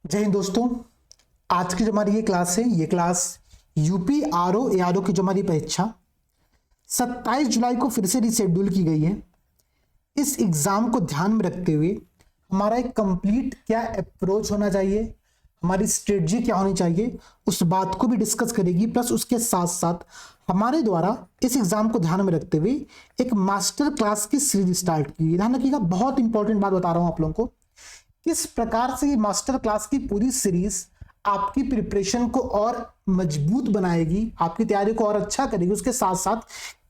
जय हिंद दोस्तों। आज की जो हमारी ये क्लास है, ये क्लास यूपी आरओ एआरओ की जो हमारी परीक्षा 27 जुलाई को फिर से रिशेड्यूल की गई है। इस एग्जाम को ध्यान में रखते हुए हमारा एक कंप्लीट क्या अप्रोच होना चाहिए, हमारी स्ट्रेटजी क्या होनी चाहिए, उस बात को भी डिस्कस करेगी। प्लस उसके साथ साथ हमारे द्वारा इस एग्जाम को ध्यान में रखते हुए एक मास्टर क्लास की सीरीज स्टार्ट की। ध्यान रखिएगा, बहुत इंपॉर्टेंट बात बता रहा हूं आप लोगों को। किस प्रकार से ये मास्टर क्लास की पूरी सीरीज आपकी प्रिपरेशन को और मजबूत बनाएगी, आपकी तैयारी को और अच्छा करेगी, उसके साथ साथ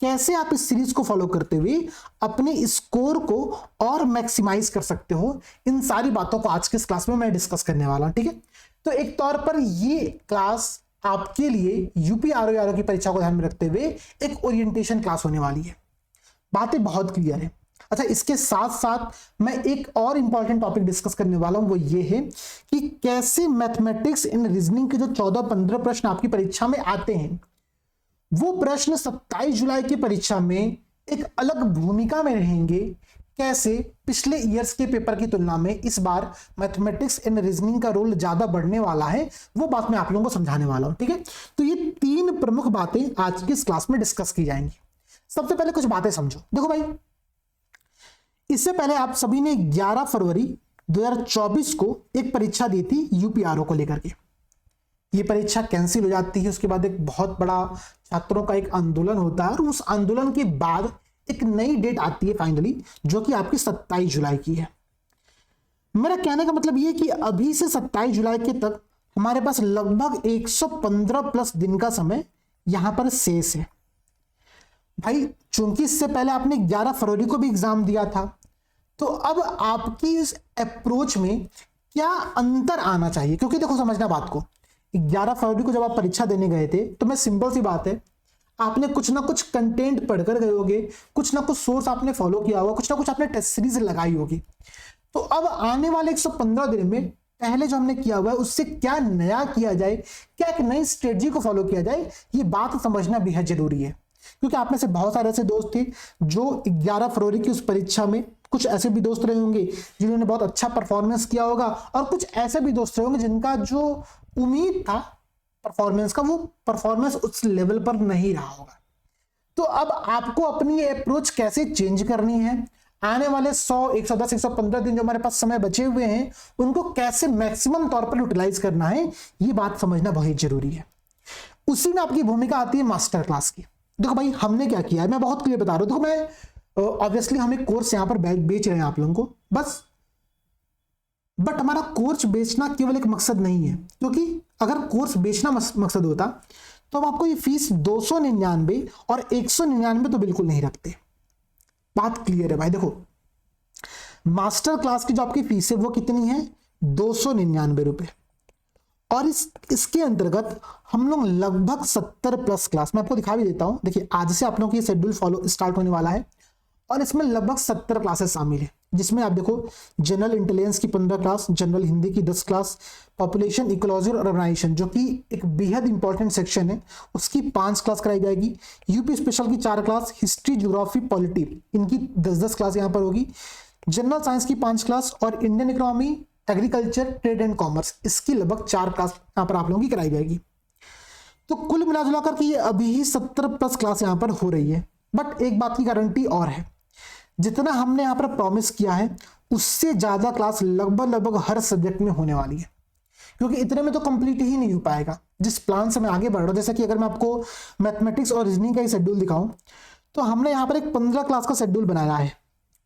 कैसे आप इस सीरीज को फॉलो करते हुए अपने स्कोर को और मैक्सिमाइज कर सकते हो, इन सारी बातों को आज के इस क्लास में मैं डिस्कस करने वाला हूं। ठीक है, तो एक तौर पर ये क्लास आपके लिए यूपी आरओ की परीक्षा को ध्यान में रखते हुए एक ओरिएंटेशन क्लास होने वाली है। बातें बहुत क्लियर है। अच्छा, इसके साथ साथ मैं एक और इंपॉर्टेंट टॉपिक डिस्कस करने वाला हूं, वो ये है कि कैसे मैथमेटिक्स इन रीजनिंग के जो 14-15 प्रश्न आपकी परीक्षा में आते हैं, वो प्रश्न 27 जुलाई की परीक्षा में एक अलग भूमिका में रहेंगे। कैसे पिछले ईयर्स के पेपर की तुलना में इस बार मैथमेटिक्स इन रीजनिंग का रोल ज्यादा बढ़ने वाला है, वो बात मैं आप लोगों को समझाने वाला हूं। ठीक है, तो ये 3 प्रमुख बातें आज की इस क्लास में डिस्कस की जाएंगी। सबसे पहले कुछ बातें समझो। देखो भाई, इससे पहले आप सभी ने 11 फरवरी 2024 को एक परीक्षा दी थी यूपीआरओ को लेकर के। ये परीक्षा कैंसिल हो जाती है, उसके बाद एक बहुत बड़ा छात्रों का एक आंदोलन होता है, और उस आंदोलन के बाद एक नई डेट आती है फाइनली, जो कि आपकी 27 जुलाई की है। मेरा कहने का मतलब ये कि अभी से 27 जुलाई के तक हमारे पास लगभग 115 प्लस दिन का समय यहां पर शेष है। भाई, चूंकि इससे पहले आपने 11 फरवरी को भी एग्जाम दिया था, तो अब आपकी इस अप्रोच में क्या अंतर आना चाहिए? क्योंकि देखो, समझना बात को, 11 फरवरी को जब आप परीक्षा देने गए थे, तो मैं सिंपल सी बात है, आपने कुछ ना कुछ कंटेंट पढ़कर गए होगे, कुछ ना कुछ सोर्स आपने फॉलो किया होगा, कुछ ना कुछ आपने टेस्ट सीरीज लगाई होगी। तो अब आने वाले 115 दिन में पहले जो हमने किया हुआ है, उससे क्या नया किया जाए, क्या एक नई स्ट्रेटजी को फॉलो किया जाए, ये बात समझना बेहद जरूरी है। क्योंकि आप में से बहुत सारे ऐसे दोस्त थे जो 11 फरवरी की उस परीक्षा में, कुछ ऐसे भी दोस्त रहे होंगे जिन्होंने बहुत अच्छा परफॉर्मेंस किया होगा, और कुछ ऐसे भी दोस्त रहे होंगे जिनका जो उम्मीद था परफॉर्मेंस का, वो परफॉर्मेंस उस लेवल पर नहीं रहा होगा। तो अब आपको अपनी अप्रोच कैसे चेंज करनी है, आने वाले 100, 110, 115 दिन जो हमारे पास समय बचे हुए हैं, उनको कैसे मैक्सिमम तौर पर यूटिलाइज करना है, ये बात समझना बहुत जरूरी है। उसी में आपकी भूमिका आती है मास्टर क्लास की। देखो भाई, हमने क्या किया है, मैं बहुत क्लियर बता रहा हूं। देखो, मैं ऑब्वियसली हम एक कोर्स यहां पर बेच रहे हैं आप लोगों को, बस। बट हमारा कोर्स बेचना केवल एक मकसद नहीं है, क्योंकि अगर कोर्स बेचना मकसद होता तो हम आपको ये फीस 299 और 199 तो बिल्कुल नहीं रखते। बात क्लियर है भाई। देखो, मास्टर क्लास की जो आपकी फीस है वो कितनी है? 299 रुपए। और इसके अंतर्गत हम लोग लगभग 70 प्लस क्लास, मैं आपको दिखा भी देता हूं। देखिए, आज से आप लोगों की शेड्यूल फॉलो स्टार्ट होने वाला है, और इसमें लगभग 70 क्लासेस शामिल है, जिसमें आप देखो, जनरल इंटेलिजेंस की 15 क्लास, जनरल हिंदी की 10 क्लास, पॉपुलेशन, इकोलॉजी और अर्बनाइजेशन, जो कि एक बेहद इंपॉर्टेंट सेक्शन है, उसकी 5 क्लास कराई जाएगी। यूपी स्पेशल की 4 क्लास, हिस्ट्री, ज्योग्राफी, पॉलिटी, इनकी 10-10 क्लास यहां पर होगी। जनरल साइंस की 5 क्लास, और Indian economy, agriculture, trade and commerce, इसकी लगभग 4 क्लास यहां पर आप लोगों की कराई जाएगी। तो कुल मिलाजुला कर ये अभी ही 70 प्लस क्लास यहां पर हो रही है। बट एक बात की गारंटी और है, जितना हमने यहां पर प्रॉमिस किया है, उससे ज्यादा क्लास लगभग हर सब्जेक्ट में होने वाली है, क्योंकि इतने में तो कंप्लीट ही नहीं हो पाएगा। जिस प्लान से मैं आगे बढ़ रहा हूं, जैसे कि अगर मैं आपको मैथमेटिक्स और रीजनिंग का ही शेड्यूल दिखाऊं, तो हमने यहां पर एक 15 क्लास का शेड्यूल बनाया है।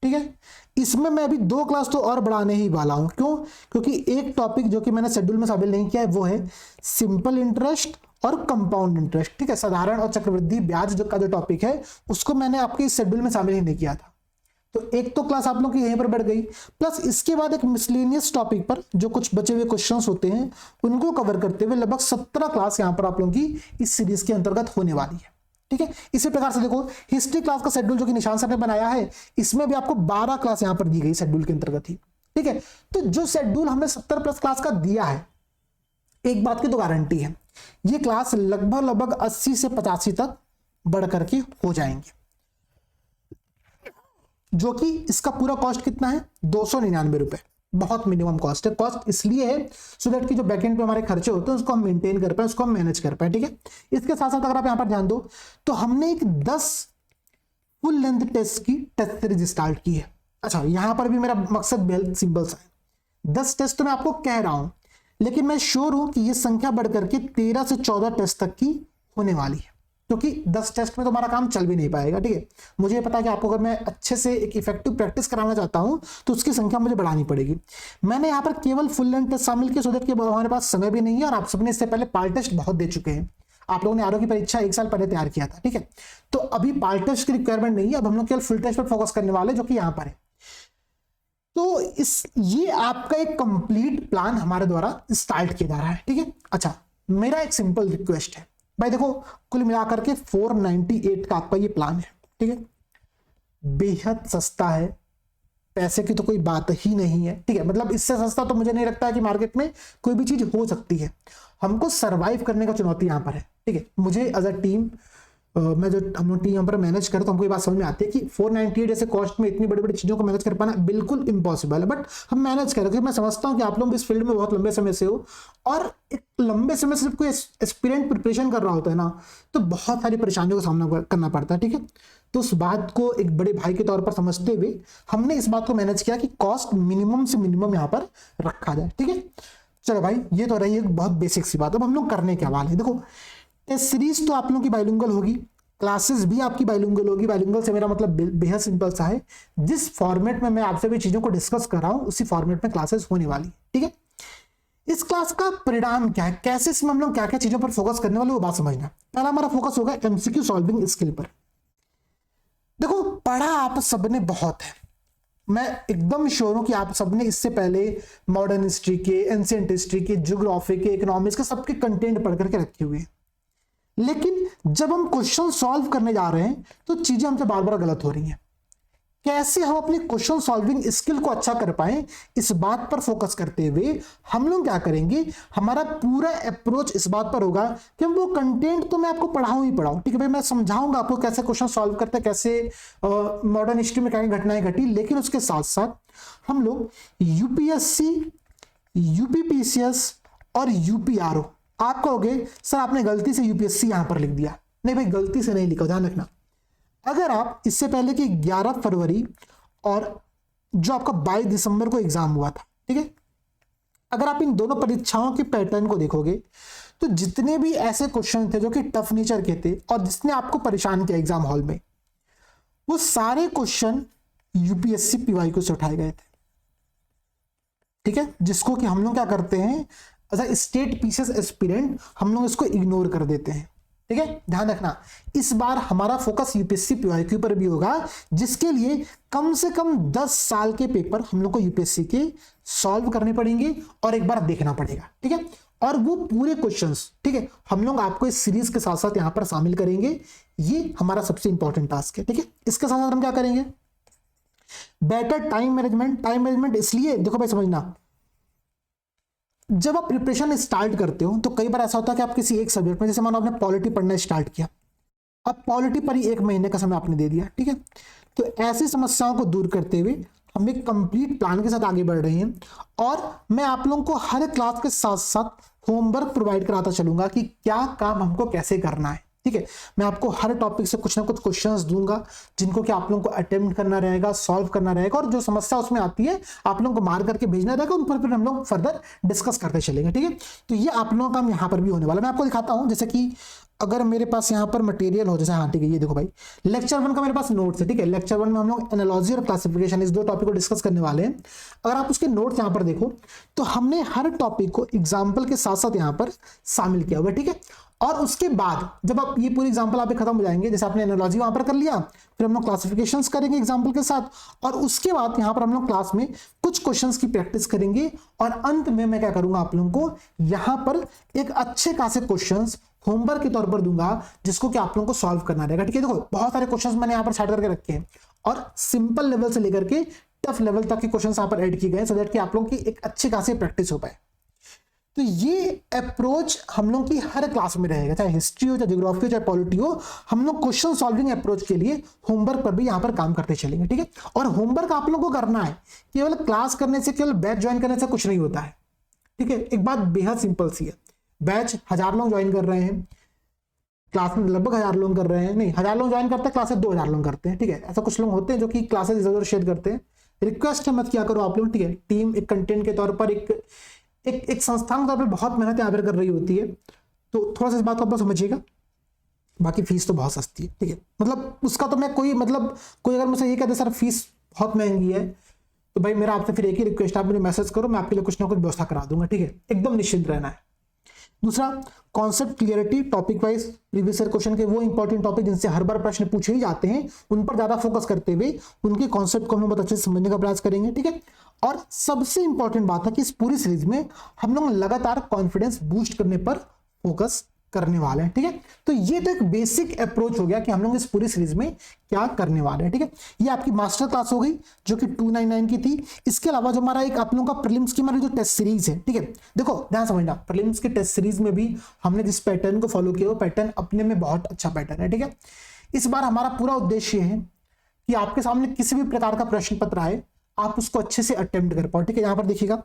ठीक है, इसमें मैं अभी 2 क्लास तो और बढ़ाने ही वाला हूं। क्यों? क्योंकि एक टॉपिक जो कि मैंने शेड्यूल में शामिल नहीं किया है, वो है सिंपल इंटरेस्ट और कंपाउंड इंटरेस्ट। ठीक है, साधारण और चक्रवृद्धि ब्याज जो का जो टॉपिक है, उसको मैंने आपके इस शेड्यूल में शामिल ही नहीं किया था। तो एक तो क्लास आप लोग की यहीं पर बढ़ गई, प्लस इसके बाद एक मिसलेनियस टॉपिक पर जो कुछ बचे हुए क्वेश्चंस होते हैं, उनको कवर करते हुए लगभग 17 क्लास यहां पर आप लोगों की इस सीरीज के अंतर्गत होने वाली है। ठीक है, इसी प्रकार से देखो, हिस्ट्री क्लास का शेड्यूल जो कि निशान सर ने बनाया है, इसमें भी आपको 12 क्लास यहां पर दी गई शेड्यूल के अंतर्गत ही। ठीक है, तो जो शेड्यूल हमने 70 प्लस क्लास का दिया है, एक बात की तो गारंटी है, ये क्लास लगभग 80 से 85 तक बढ़ करके हो जाएंगे। जो कि इसका पूरा कॉस्ट कितना है? 299 रुपए। बहुत मिनिमम कॉस्ट है। कॉस्ट इसलिए है सो दैट कि जो बैकएंड पे हमारे खर्चे होते हैं उसको हम मेंटेन कर पाए, उसको हम मैनेज कर पाए, ठीक है। इसके साथ साथ अगर आप यहाँ पर ध्यान दो तो हमने एक 10 फुल लेंथ टेस्ट की टेस्ट सीरीज स्टार्ट की है। अच्छा, यहां पर भी मेरा मकसद बेहद सिंपल सा है, 10 टेस्ट तो मैं आपको कह रहा हूं, लेकिन मैं श्योर हूं कि ये संख्या बढ़कर के 13 से 14 टेस्ट तक की होने वाली है, क्योंकि 10 टेस्ट में तो हमारा काम चल भी नहीं पाएगा, ठीक है। मुझे पता है कि आपको अगर मैं अच्छे से एक इफेक्टिव प्रैक्टिस कराना चाहता हूं तो उसकी संख्या मुझे बढ़ानी पड़ेगी। मैंने यहाँ पर केवल फुल लेंथ टेस्ट शामिल किया सो दैट कि हमारे पास समय भी नहीं है, और आप सबने इससे पहले पार्ट टेस्ट बहुत दे चुके हैं। आप लोगों ने आरओ की परीक्षा 1 साल पहले तैयार किया था, ठीक है। तो अभी पार्ट टेस्ट की रिक्वायरमेंट नहीं है, अब हम लोग केवल फुल टेस्ट पर फोकस करने वाले, जो कि यहाँ पर है। तो ये आपका एक कंप्लीट प्लान हमारे द्वारा स्टार्ट किया जा रहा है, ठीक है। अच्छा, मेरा एक सिंपल रिक्वेस्ट है भाई, देखो कुल मिलाकर के 498 का आपका ये प्लान है, ठीक है। बेहद सस्ता है, पैसे की तो कोई बात ही नहीं है, ठीक है। मतलब इससे सस्ता तो मुझे नहीं लगता है कि मार्केट में कोई भी चीज हो सकती है। हमको सरवाइव करने का चुनौती यहाँ पर है, ठीक है। मुझे एज अ टीम मैं जो हम लोग टीम यहाँ पर मैनेज करें तो हमको ये बात समझ में आती है कि 498 जैसे कॉस्ट में इतनी बड़ी बड़ी चीजों को मैनेज कर पाना बिल्कुल इम्पॉसिबल है, बट हम मैनेज करें, क्योंकि मैं समझता हूँ कि आप लोग इस फील्ड में बहुत लंबे समय से हो, और एक लंबे समय से जब कोई एस्पिरेंट प्रिपरेशन कर रहा होता है ना, तो बहुत सारी परेशानियों का सामना करना पड़ता है, ठीक है। तो उस बात को एक बड़े भाई के तौर पर समझते हुए हमने इस बात को मैनेज किया कि कॉस्ट मिनिमम से मिनिमम यहाँ पर रखा जाए, ठीक है। चलो भाई, ये तो रही एक बहुत बेसिक सी बात। अब हम लोग करने क्या वाले हैं, देखो टेस्ट सीरीज तो आप लोगों की बाइलिंगुअल होगी, क्लासेस भी आपकी बाइलिंगुअल होगी। बाइलिंगुअल से मेरा मतलब बेहद सिंपल सा है, जिस फॉर्मेट में मैं आपसे भी चीजों को डिस्कस कर रहा हूं उसी फॉर्मेट में क्लासेस होने वाली, ठीक है। इस क्लास का परिणाम क्या है, कैसे इसमें हम लोग क्या क्या चीजों पर फोकस करने वाले वो बात समझना। पहला हमारा फोकस होगा एमसीक्यू सॉल्विंग स्किल पर। देखो पढ़ा आप सबने बहुत है, मैं एकदम श्योर हूं कि आप सबने इससे पहले मॉडर्न हिस्ट्री के, एंशिएंट हिस्ट्री के, ज्योग्राफी के, इकोनॉमिक्स के सबके कंटेंट पढ़ करके रखे हुए हैं। लेकिन जब हम क्वेश्चन सॉल्व करने जा रहे हैं तो चीजें हमसे बार बार गलत हो रही हैं। कैसे हम अपने क्वेश्चन सॉल्विंग स्किल को अच्छा कर पाए, इस बात पर फोकस करते हुए हम लोग क्या करेंगे, हमारा पूरा अप्रोच इस बात पर होगा कि हम वो कंटेंट तो मैं आपको पढ़ाऊं ही पढ़ाऊं, ठीक है भाई, मैं समझाऊंगा आपको कैसे क्वेश्चन सॉल्व करते हैं, कैसे मॉडर्न हिस्ट्री में क्या घटनाएं घटी, लेकिन उसके साथ साथ हम लोग यूपीएससी, यूपीपीसीएस और यूपीआरओ, आप कहोगे सर आपने गलती से यूपीएससी यहां पर लिख दिया। नहीं भाई, गलती से नहीं लिखा, ध्यान रखना। अगर आप इससे पहले कि 11 फरवरी और जो आपका 22 दिसंबर को एग्जाम हुआ था, ठीक है, अगर आप इन दोनों परीक्षाओं के पैटर्न को देखोगे तो जितने भी ऐसे क्वेश्चन थे जो कि टफ नेचर के थे और जिसने आपको परेशान किया एग्जाम हॉल में, वो सारे क्वेश्चन यूपीएससी पीवाईक्यू से उठाए गए थे, ठीक है। जिसको कि हम लोग क्या करते हैं, as a state PCS aspirant हम लोग इसको इग्नोर कर देते हैं, ठीक है। ध्यान रखना, इस बार हमारा फोकस यूपीएससी पीवाईक्यू पर भी होगा, जिसके लिए कम से कम 10 साल के पेपर हम लोग को यूपीएससी के सॉल्व करने पड़ेंगे और एक बार देखना पड़ेगा, ठीक है। और वो पूरे क्वेश्चंस, ठीक है, हम लोग आपको इस सीरीज के साथ साथ यहां पर शामिल करेंगे। ये हमारा सबसे इंपॉर्टेंट टास्क है, ठीक है। इसके साथ साथ हम क्या करेंगे, better time management. Time management इसलिए, देखो भाई समझना, जब आप प्रिपरेशन स्टार्ट करते हो तो कई बार ऐसा होता है कि आप किसी एक सब्जेक्ट में, जैसे मानो आपने पॉलिटी पढ़ना स्टार्ट किया, अब पॉलिटी पर ही 1 महीने का समय आपने दे दिया, ठीक है। तो ऐसी समस्याओं को दूर करते हुए हम एक कंप्लीट प्लान के साथ आगे बढ़ रहे हैं, और मैं आप लोगों को हर क्लास के साथ साथ होमवर्क प्रोवाइड कराता चलूंगा कि क्या काम हमको कैसे करना है, ठीक है। मैं आपको हर टॉपिक से कुछ ना कुछ क्वेश्चंस दूंगा जिनको कि आप लोगों को अटेम्प्ट करना रहेगा, सॉल्व करना रहेगा, और जो समस्या उसमें आती है आप लोगों को मार करके भेजना रहेगा, उन पर फिर हम लोग फर्दर डिस्कस करते चलेंगे, ठीक है। तो ये आप लोगों का काम यहाँ पर भी होने वाला है। मैं आपको दिखाता हूँ, जैसे कि अगर मेरे पास यहाँ पर मटेरियल हो, जैसे हाँ ठीक है, ये देखो भाई लेक्चर 1 का मेरे पास नोट्स है, ठीक है। लेक्चर 1 में हम लोग एनालॉजी और क्लासिफिकेशन, इस 2 टॉपिक को डिस्कस करने वाले हैं। अगर आप उसके नोट्स यहाँ पर देखो तो हमने हर टॉपिक को एग्जाम्पल के साथ साथ यहाँ पर शामिल किया हुआ, ठीक है। और उसके बाद जब आप ये पूरी एग्जाम्पल आप खत्म हो जाएंगे, जैसे आपने एनालॉजी वहां पर कर लिया, फिर हम लोग क्लासिफिकेशंस करेंगे एग्जाम्पल के साथ, और उसके बाद यहाँ पर हम लोग क्लास में कुछ क्वेश्चंस की प्रैक्टिस करेंगे, और अंत में मैं क्या करूंगा, आप लोगों को यहाँ पर एक अच्छे खासे क्वेश्चंस होमवर्क के तौर पर दूंगा, जिसको कि आप लोगों को सॉल्व करना रहेगा, ठीक है। देखो बहुत सारे क्वेश्चंस मैंने यहाँ पर सेट करके रखे हैं, और सिंपल लेवल से लेकर के टफ लेवल तक के क्वेश्चंस यहाँ पर ऐड किए गए, सो दैट कि आप लोगों की एक अच्छी खासी प्रैक्टिस हो पाए। तो ये अप्रोच हम लोग की हर क्लास में रहेगा, चाहे हिस्ट्री हो, चाहे ज्योग्राफी हो, चाहे पॉलिटी हो। हम लोग क्वेश्चन सॉल्विंग अप्रोच के लिए होमवर्क पर भी यहाँ पर काम करते चलेंगे, ठीक है। और होमवर्क आप लोगों को करना है, केवल क्लास करने से, केवल बैच ज्वाइन करने से कुछ नहीं होता है, ठीक है। एक बात बेहद सिंपल सी है, बैच 1000 लोग ज्वाइन कर रहे हैं, क्लास में लगभग 1000 लोग कर रहे हैं, नहीं 1000 लोग ज्वाइन करते हैं, क्लासेस 2000 लोग करते हैं, ठीक है। ऐसा कुछ लोग होते हैं जो कि क्लासेस इधर उधर शेयर करते हैं। रिक्वेस्ट है मत क्या करो आप लोग, ठीक है। टीम एक कंटेंट के तौर पर एक संस्थान के तौर पर बहुत मेहनत यहाँ पर कर रही होती है, तो थोड़ा सा इस बात को आप समझिएगा। बाकी फीस तो बहुत सस्ती है, ठीक है। मतलब उसका तो मैं कोई अगर मुझसे ये कहते सर फीस बहुत महंगी है, तो भाई मेरा आपसे फिर एक ही रिक्वेस्ट, आप मुझे मैसेज करो, मैं आपके लिए कुछ ना कुछ व्यवस्था करा दूंगा, ठीक है। एकदम निश्चिंत रहना है। दूसरा, concept clarity, topic wise previous year question के वो इंपॉर्टेंट टॉपिक जिनसे हर बार प्रश्न पूछे ही जाते हैं, उन पर ज्यादा फोकस करते हुए उनके कॉन्सेप्ट को हम बहुत अच्छे से समझने का प्रयास करेंगे, ठीक है। और सबसे इंपॉर्टेंट बात है कि इस पूरी सीरीज में हम लोग लगातार कॉन्फिडेंस बूस्ट करने पर फोकस करने वाले हैं, ठीक है। तो ये तो एक बेसिक अप्रोच हो गया कि हम लोग इस पूरी सीरीज में क्या करने वाले हैं, ठीक है। ये आपकी मास्टर क्लास हो गई जो कि 299 की थी। इसके अलावा जो हमारा एक आप लोगों का प्रीलिम्स की हमारी जो टेस्ट सीरीज है, ठीक है। देखो ध्यान समझना, प्रीलिम्स की टेस्ट सीरीज में भी हमने जिस पैटर्न को फॉलो किया वो पैटर्न अपने में बहुत अच्छा पैटर्न है, ठीक है। इस बार हमारा पूरा उद्देश्य है कि आपके सामने किसी भी प्रकार का प्रश्न पत्र आए, आप उसको अच्छे से अटेम्प्ट कर पाओ, ठीक है। यहाँ पर देखिएगा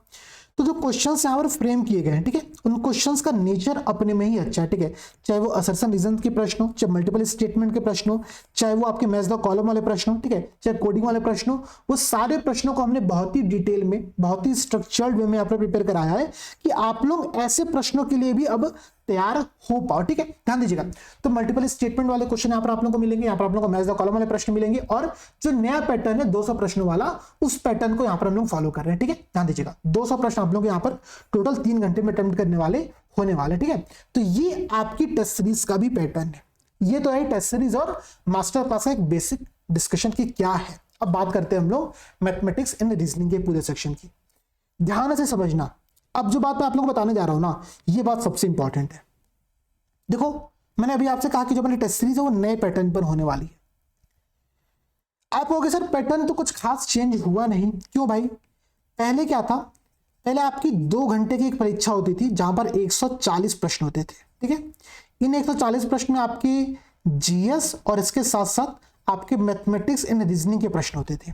तो जो क्वेश्चंस यहाँ पर फ्रेम किए गए हैं, ठीक है, उन क्वेश्चंस का नेचर अपने में ही अच्छा है, ठीक है। चाहे वो असर्शन रीजन के प्रश्न हो, चाहे मल्टीपल स्टेटमेंट के प्रश्न हो, चाहे वो आपके मैच द कॉलम वाले प्रश्न हो, ठीक है, चाहे कोडिंग वाले प्रश्न हो, वो सारे प्रश्नों को हमने बहुत ही डिटेल में, बहुत ही स्ट्रक्चर्ड वे में यहाँ पर प्रिपेयर कराया है कि आप लोग ऐसे प्रश्नों के लिए भी अब तैयार हो पाओ, ठीक है। ध्यान दीजिएगा, तो मल्टीपल स्टेटमेंट वाले क्वेश्चन यहाँ पर आप लोगों को मिलेंगे, यहाँ पर आप लोगों को मैच द कॉलम वाले प्रश्न मिलेंगे, और जो नया पैटर्न है 200 प्रश्नों वाला, उस पैटर्न को यहाँ पर हम लोग फॉलो कर रहे हैं, ठीक है। ध्यान दीजिएगा, 200 प्रश्न आप लोग यहाँ पर टोटल 3 घंटे में अटेम्प्ट करने वाले होने वाले, ठीक है। तो ये आपकी टेस्ट सीरीज का भी पैटर्न है। ये तो है टेस्ट सीरीज और मास्टर क्लास का एक बेसिक डिस्कशन की क्या है। अब बात करते हैं हम लोग मैथमेटिक्स एंड रीजनिंग के पूरे सेक्शन की। ध्यान से समझना, अब जो बात मैं आप लोगों को बताने जा रहा हूं ना, ये बात सबसे इंपॉर्टेंट है। देखो मैंने अभी आपसे कहा कि जो हमारी टेस्ट सीरीज है वो नए पैटर्न पर होने वाली है। आप कहोगे सर पैटर्न तो कुछ खास चेंज हुआ नहीं, क्यों भाई? पहले क्या था, पहले आपकी 2 घंटे की एक परीक्षा होती थी जहां पर 140 प्रश्न होते थे, ठीक है। इन 140 प्रश्न में आपकी जीएस और इसके साथ साथ आपके मैथमेटिक्स एंड रीजनिंग के प्रश्न होते थे।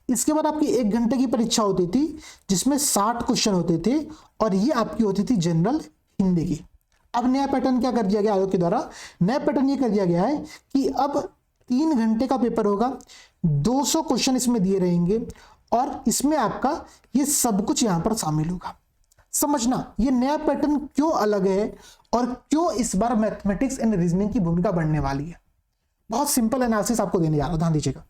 इसके बाद आपकी 1 घंटे की परीक्षा होती थी जिसमें 60 क्वेश्चन होते थे, और ये आपकी होती थी जनरल हिंदी की। अब नया पैटर्न क्या कर दिया गया आयोग के द्वारा? नया पैटर्न ये कर दिया गया है कि अब 3 घंटे का पेपर होगा, 200 क्वेश्चन इसमें दिए रहेंगे, और इसमें आपका ये सब कुछ यहां पर शामिल होगा। समझना ये नया पैटर्न क्यों अलग है और क्यों इस बार मैथमेटिक्स एंड रीजनिंग की भूमिका बढ़ने वाली है। बहुत सिंपल एनालिसिस आपको देने जा रहा हूं, ध्यान दीजिएगा।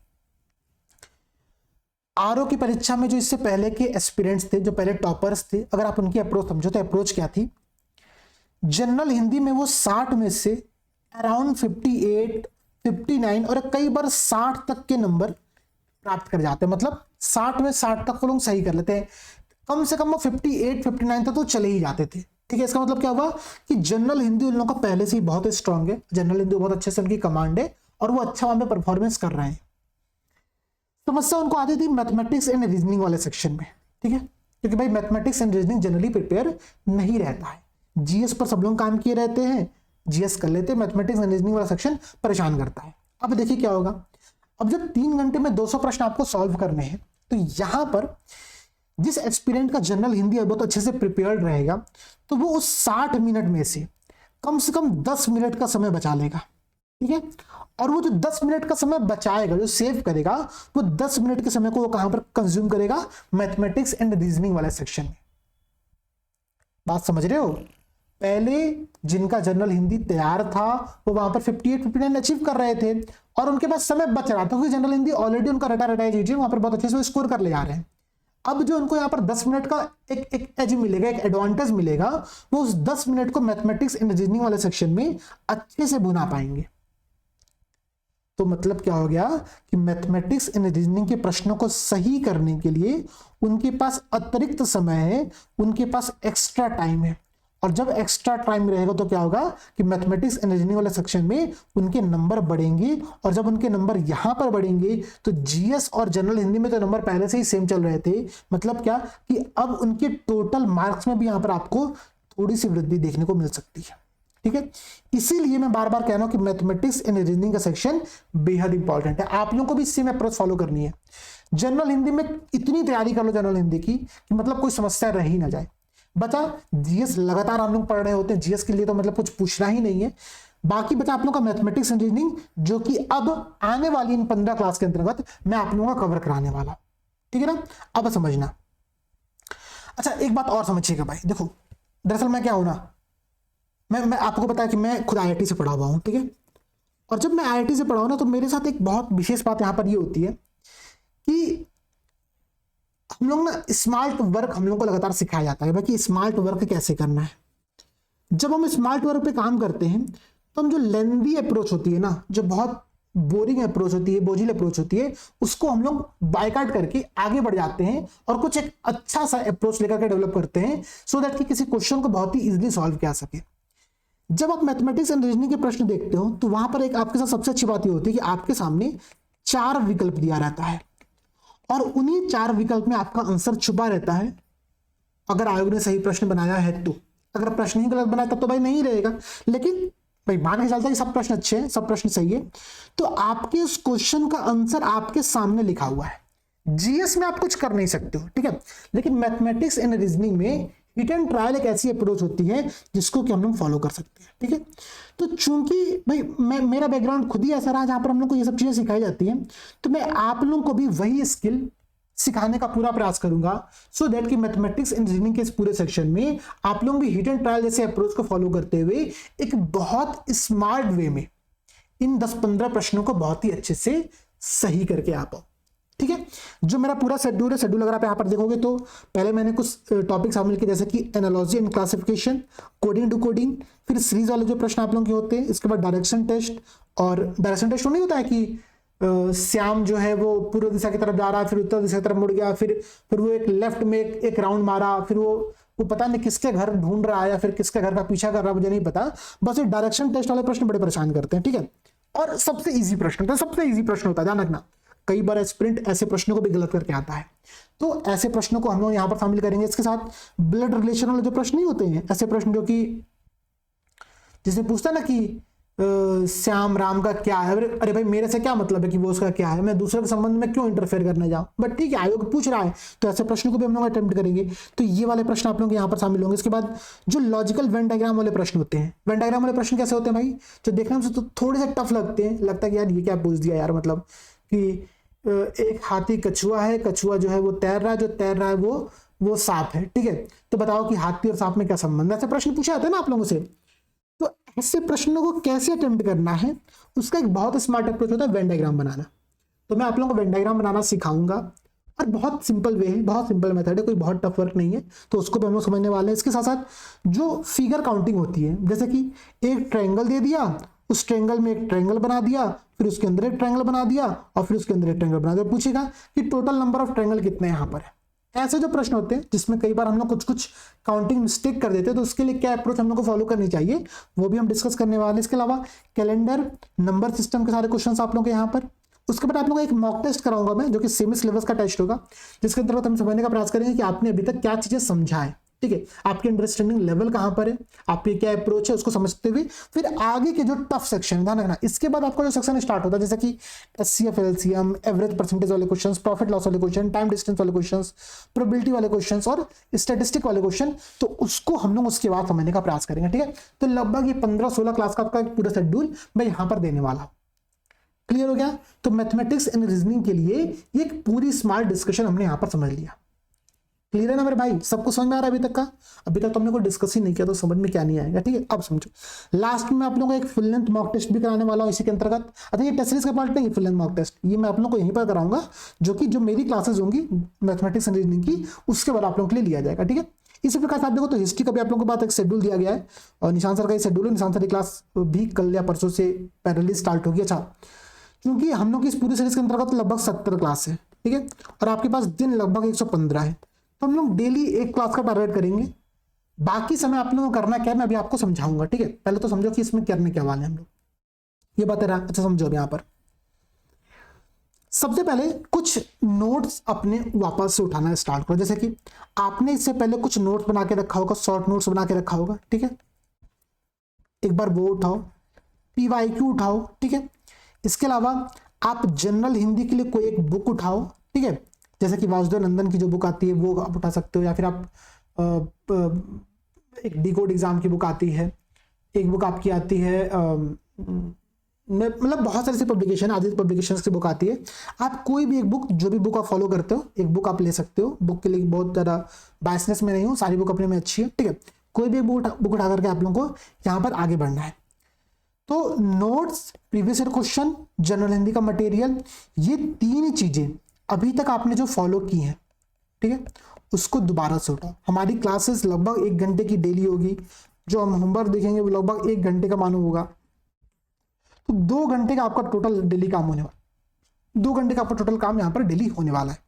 आरओ की परीक्षा में जो इससे पहले के एस्पिरेंट्स थे, जो पहले टॉपर्स थे, अगर आप उनकी अप्रोच समझो तो अप्रोच क्या थी? जनरल हिंदी में वो 60 में से अराउंड 58, 59 और कई बार 60 तक के नंबर प्राप्त कर जाते हैं। मतलब 60 में 60 तक वो लोग सही कर लेते हैं, कम से कम वो 58, 59 तक तो चले ही जाते थे, ठीक है। इसका मतलब क्या हुआ कि जनरल हिंदी उन लोगों का पहले से ही बहुत स्ट्रांग है, जनरल हिंदी बहुत अच्छे से उनकी कमांड है और वो अच्छा वहां पे परफॉर्मेंस कर रहे हैं। समस्या उनको आती थी मैथमेटिक्स एंड रीजनिंग वाले सेक्शन में, ठीक है, क्योंकि भाई mathematics and reasoning generally prepare नहीं रहता है। जीएस पर सब लोग काम किए रहते हैं, जीएस कर लेते हैं, मैथमेटिक्स एंड रीजनिंग वाला सेक्शन परेशान करता है। अब देखिए क्या होगा, अब जब 3 घंटे में 200 प्रश्न आपको सॉल्व करने हैं, तो यहां पर जिस एस्पिरेंट का जनरल हिंदी बहुत अच्छे से प्रिपेयर्ड रहेगा, तो वो उस 60 मिनट में से कम 10 मिनट का समय बचा लेगा, ठीक है। और वो जो 10 मिनट का समय बचाएगा, जो सेव करेगा, वो 10 मिनट के समय को वो कहां पर कंज्यूम करेगा? मैथमेटिक्स एंड रीजनिंग वाले सेक्शन में। बात समझ रहे हो? पहले जिनका जनरल हिंदी तैयार था वो वहां पर 58, 59 अचीव कर रहे थे और उनके पास समय बच रहा था, क्योंकि जनरल हिंदी ऑलरेडी उनका रटा लीजिए वहां पर बहुत अच्छे से स्कोर कर ले जा रहे हैं। अब जो उनको यहाँ पर 10 मिनट का एक एज मिलेगा, एक एडवांटेज मिलेगा, वो उस 10 मिनट को मैथमेटिक्स एंड रीजनिंग वाले सेक्शन में अच्छे से बुना पाएंगे। तो मतलब क्या हो गया कि मैथमेटिक्स एंड रीजनिंग के प्रश्नों को सही करने के लिए उनके पास अतिरिक्त समय है, उनके पास एक्स्ट्रा टाइम है, और जब एक्स्ट्रा टाइम रहेगा तो क्या होगा कि मैथमेटिक्स एंड रीजनिंग वाले सेक्शन में उनके नंबर बढ़ेंगे, और जब उनके नंबर यहां पर बढ़ेंगे तो जीएस और जनरल हिंदी में तो नंबर पहले से ही सेम चल रहे थे, मतलब क्या कि अब उनके टोटल मार्क्स में भी यहां पर आपको थोड़ी सी वृद्धि देखने को मिल सकती है। ठीक है, इसीलिए मैं बार बार कह रहा हूं कि मैथमेटिक्स एंड रीजनिंग का सेक्शन बेहद इंपॉर्टेंट है। आप लोगों को भी सेम अप्रोच फॉलो करनी है। जनरल हिंदी में इतनी तैयारी कर लो जनरल हिंदी की कि मतलब कोई समस्या रह ही ना जाए। बचा जीएस लगातार हम लोग पढ़ रहे होते हैं, जीएस के लिए तो मतलब कुछ पूछना ही नहीं है। बाकी बचा आप लोगों का मैथमेटिक्स एंड रीजनिंग, जो कि अब आने वाली इन 15 क्लास के अंतर्गत मैं आप लोगों का कवर कराने वाला। ठीक है ना, अब समझना। अच्छा एक बात और समझिएगा भाई, देखो दरअसल मैं क्या हूं ना, मैं आपको पता है कि मैं खुद आईआईटी से पढ़ा हुआ हूं। ठीक है, और जब मैं आईआईटी से पढ़ा हूं ना तो मेरे साथ एक बहुत विशेष बात यहां पर ये होती है कि हम लोग ना स्मार्ट वर्क हम लोग को लगातार सिखाया जाता है भाई कि स्मार्ट वर्क कैसे करना है। जब हम स्मार्ट वर्क पे काम करते हैं तो हम जो लेंदी अप्रोच होती है ना, जो बहुत बोरिंग अप्रोच होती है, बोझिल अप्रोच होती है, उसको हम लोग बायकाट करके आगे बढ़ जाते हैं और कुछ एक अच्छा सा अप्रोच लेकर के डेवलप करते हैं सो दैट कि किसी क्वेश्चन को बहुत ही इजीली सॉल्व किया सके। जब आप मैथमेटिक्स एंड रीजनिंग के प्रश्न देखते हो तो वहां पर एक आपके साथ सबसे अच्छी बात ये होती है कि आपके सामने 4 विकल्प दिया रहता है और उन्हीं 4 विकल्प में आपका आंसर छुपा रहता है, अगर आयोग ने सही प्रश्न बनाया है तो। अगर प्रश्न ही गलत बनाया तब तो भाई नहीं रहेगा, लेकिन भाई मान के चलता है कि सब प्रश्न अच्छे हैं, सब प्रश्न सही है, तो आपके उस क्वेश्चन का आंसर आपके सामने लिखा हुआ है। जीएस में आप कुछ कर नहीं सकते हो, ठीक है, लेकिन मैथमेटिक्स एंड रीजनिंग में हिट एंड ट्रायल एक ऐसी अप्रोच होती है जिसको कि हम लोग फॉलो कर सकते हैं। ठीक है, तो चूंकि भाई मेरा बैकग्राउंड खुद ही ऐसा रहा जहां पर हम लोग को ये सब चीजें सिखाई जाती हैं, तो मैं आप लोगों को भी वही स्किल सिखाने का पूरा प्रयास करूंगा सो दैट कि मैथमेटिक्स एंड रीजनिंग के इस पूरे सेक्शन में आप लोग भी हिट एंड ट्रायल जैसे अप्रोच को फॉलो करते हुए एक बहुत स्मार्ट वे में इन 10-15 प्रश्नों को बहुत ही अच्छे से सही करके आ पाओ। ठीक है, जो मेरा पूरा शेड्यूल है, शेड्यूल अगर आप यहाँ पर देखोगे तो पहले मैंने कुछ टॉपिक शामिल किए जैसे कि analogy and classification, coding to coding, फिर सीरीज वाले जो प्रश्न आप लोगों के होते हैं, इसके बाद डायरेक्शन टेस्ट। और डायरेक्शन टेस्ट नहीं होता है कि श्याम जो है वो पूर्व दिशा की तरफ जा रहा है, फिर उत्तर दिशा की तरफ मुड़ गया, फिर वो एक लेफ्ट में एक राउंड मारा, फिर वो पता नहीं किसके घर ढूंढ रहा है या फिर किसके घर का पीछा कर रहा है, मुझे नहीं पता। बस ये डायरेक्शन टेस्ट वाले प्रश्न बड़े परेशान करते हैं। ठीक है, और सबसे इजी प्रश्न होता है, सबसे इजी प्रश्न होता है, ध्यान रखना। कई बार एस्पिरेंट ऐसे प्रश्नों को भी गलत करके आता है, तो ऐसे प्रश्नों को हम लोग यहां पर शामिल करेंगे। इसके साथ ब्लड रिलेशन वाले जो प्रश्न नहीं होते हैं, ऐसे प्रश्न जो कि जिसमें पूछता है ना कि श्याम राम का क्या है, अरे भाई मेरे से क्या मतलब है कि वो उसका क्या है, मैं दूसरे के संबंध में क्यों इंटरफेयर करने जाऊं, बट ठीक है आयोग पूछ रहा है तो ऐसे प्रश्नों को भी हम लोग अटेम्प्ट करेंगे। तो ये वाले प्रश्न आप लोग यहाँ पर शामिल होंगे। इसके बाद जो लॉजिकल वेन डायग्राम वाले प्रश्न होते हैं, वेन डायग्राम वाले प्रश्न कैसे होते हैं भाई, जो देखने में तो थोड़े से टफ लगते हैं, लगता है कि यार ये क्या पूछ दिया यार, मतलब कि एक हाथी कछुआ है, कछुआ जो है वो तैर रहा है, जो तैर रहा है वो सांप है। ठीक है, तो बताओ कि हाथी और सांप में क्या संबंध है, ऐसे प्रश्न पूछे जाते हैं ना आप लोगों से। तो ऐसे प्रश्नों को कैसे अटेम्प्ट करना है उसका एक बहुत स्मार्ट अप्रोच होता है वेन डायग्राम बनाना। तो मैं आप लोगों को वेन डायग्राम बनाना सिखाऊंगा और बहुत सिंपल वे है, बहुत सिंपल मेथड है, कोई बहुत टफ वर्क नहीं है, तो उसको भी हम लोग समझने वाले हैं। इसके साथ साथ जो फिगर काउंटिंग होती है, जैसे कि एक ट्रायंगल दे दिया, उस ट्रायंगल में एक ट्रायंगल बना दिया, फिर उसके अंदर एक ट्रायंगल बना दिया और फिर उसके अंदर एक ट्रायंगल बना दिया, पूछेगा कि टोटल नंबर ऑफ ट्रायंगल कितने यहाँ पर है। ऐसे जो प्रश्न होते हैं जिसमें कई बार हम लोग कुछ काउंटिंग मिस्टेक कर देते हैं, तो उसके लिए क्या अप्रोच हम लोग को फॉलो करनी चाहिए वो भी हम डिस्कस करने वाले हैं। इसके अलावा कैलेंडर, नंबर सिस्टम के सारे क्वेश्चंस आप लोग के यहाँ पर। उसके बाद आप लोगों को एक मॉक टेस्ट कराऊंगा मैं, जो कि सेमी सिलेबस का टेस्ट होगा, जिसके अंतर्गत हम समझने का प्रयास करेंगे कि आपने अभी तक क्या चीजें समझा है। ठीक है, आपकी अंडरस्टैंडिंग लेवल कहां पर है, आपकी क्या अप्रोच है, उसको समझते हुए फिर आगे के जो टफ सेक्शन, ध्यान रखना। इसके बाद आपका जो सेक्शन स्टार्ट होता है जैसे कि एचसीएफ, एलसीएम, एवरेज परसेंटेज वाले क्वेश्चंस, प्रॉफिट लॉस वाले क्वेश्चन, टाइम डिस्टेंस वाले क्वेश्चंस, प्रोबेबिलिटी वाले क्वेश्चंस और स्टैटिस्टिक वाले क्वेश्चन, तो उसको हम लोग उसके बाद समझने का प्रयास करेंगे। ठीक है, तो लगभग ये 15-16 क्लास का आपका पूरा शेड्यूल मैं यहां पर देने वाला हूं। क्लियर हो गया? तो मैथमेटिक्स एंड रीजनिंग के लिए ये एक पूरी स्मार्ट डिस्कशन हमने यहां पर समझ लिया। क्लियर है ना मेरे भाई, सबको समझ में आ रहा है अभी तक का? अभी तक तो हमने कोई डिस्कस ही नहीं किया तो समझ में क्या नहीं आएगा। ठीक है, अब समझो। लास्ट में आप लोगों को एक फुल लेंथ मॉक टेस्ट भी कराने वाला हूं इसी के अंतर्गत। अच्छा ये टेस्ट सीरीज का पार्ट नहीं, फुल लेंथ मॉक टेस्ट ये मैं आप लोगों को यहीं पर कराऊंगा, जो कि जो मेरी क्लासेस होंगी मैथमेटिक्स एंड रीजनिंग की, उसके बाद आप लोगों के लिए लिया जाएगा। ठीक है, इसी प्रकार से आप देखो तो हिस्ट्री का भी आप लोगों के पास एक शेड्यूल दिया गया है और निशान सर का शेड्यूल है। निशान सर की क्लास भी कल या परसों से पैरेलली स्टार्ट होगी। अच्छा, क्योंकि हम लोग की इस पूरी सीरीज के अंतर्गत लगभग 70 क्लास है, ठीक है, और आपके पास दिन लगभग 115 है, तो हम लोग डेली एक क्लास का टारगेट करेंगे, बाकी समय आप लोगों को करना क्या है मैं अभी आपको समझाऊंगा, ठीक है। पहले तो समझो कि इसमें करने क्या वाले हैं हम लोग, ये बात है अच्छा समझो। अब यहां पर सबसे पहले कुछ नोट्स अपने वापस से उठाना स्टार्ट करो। जैसे कि आपने इससे पहले कुछ नोट्स बना के रखा होगा, शॉर्ट नोट्स बना के रखा होगा, ठीक है। एक बार वो उठाओ, PYQ उठाओ, ठीक है। इसके अलावा आप जनरल हिंदी के लिए कोई एक बुक उठाओ, ठीक है। जैसे कि वासुदेव नंदन की जो बुक आती है वो आप उठा सकते हो, या फिर आप एक डिकोड एग्जाम की बुक आती है, एक बुक आपकी आती है मतलब बहुत सारी पब्लिकेशन, आदित्य पब्लिकेशंस की बुक आती है। आप कोई भी एक बुक, जो भी बुक आप फॉलो करते हो, एक बुक आप ले सकते हो। बुक के लिए बहुत ज़्यादा बायसनेस में नहीं हूँ, सारी बुक अपने में अच्छी है, ठीक है। कोई भी बुक उठा करके आप लोगों को यहाँ पर आगे बढ़ना है। तो notes, previous year question, general Hindi का मटेरियल, ये तीन चीजें अभी तक आपने जो फॉलो की हैं, ठीक है, उसको दोबारा से उठाओ। हमारी क्लासेस लगभग 1 घंटे की डेली होगी, जो हम होमवर्क देखेंगे वो लगभग 1 घंटे का मानो होगा। तो 2 घंटे का आपका टोटल डेली काम होने वाला, 2 घंटे का आपका टोटल काम यहाँ पर डेली होने वाला है।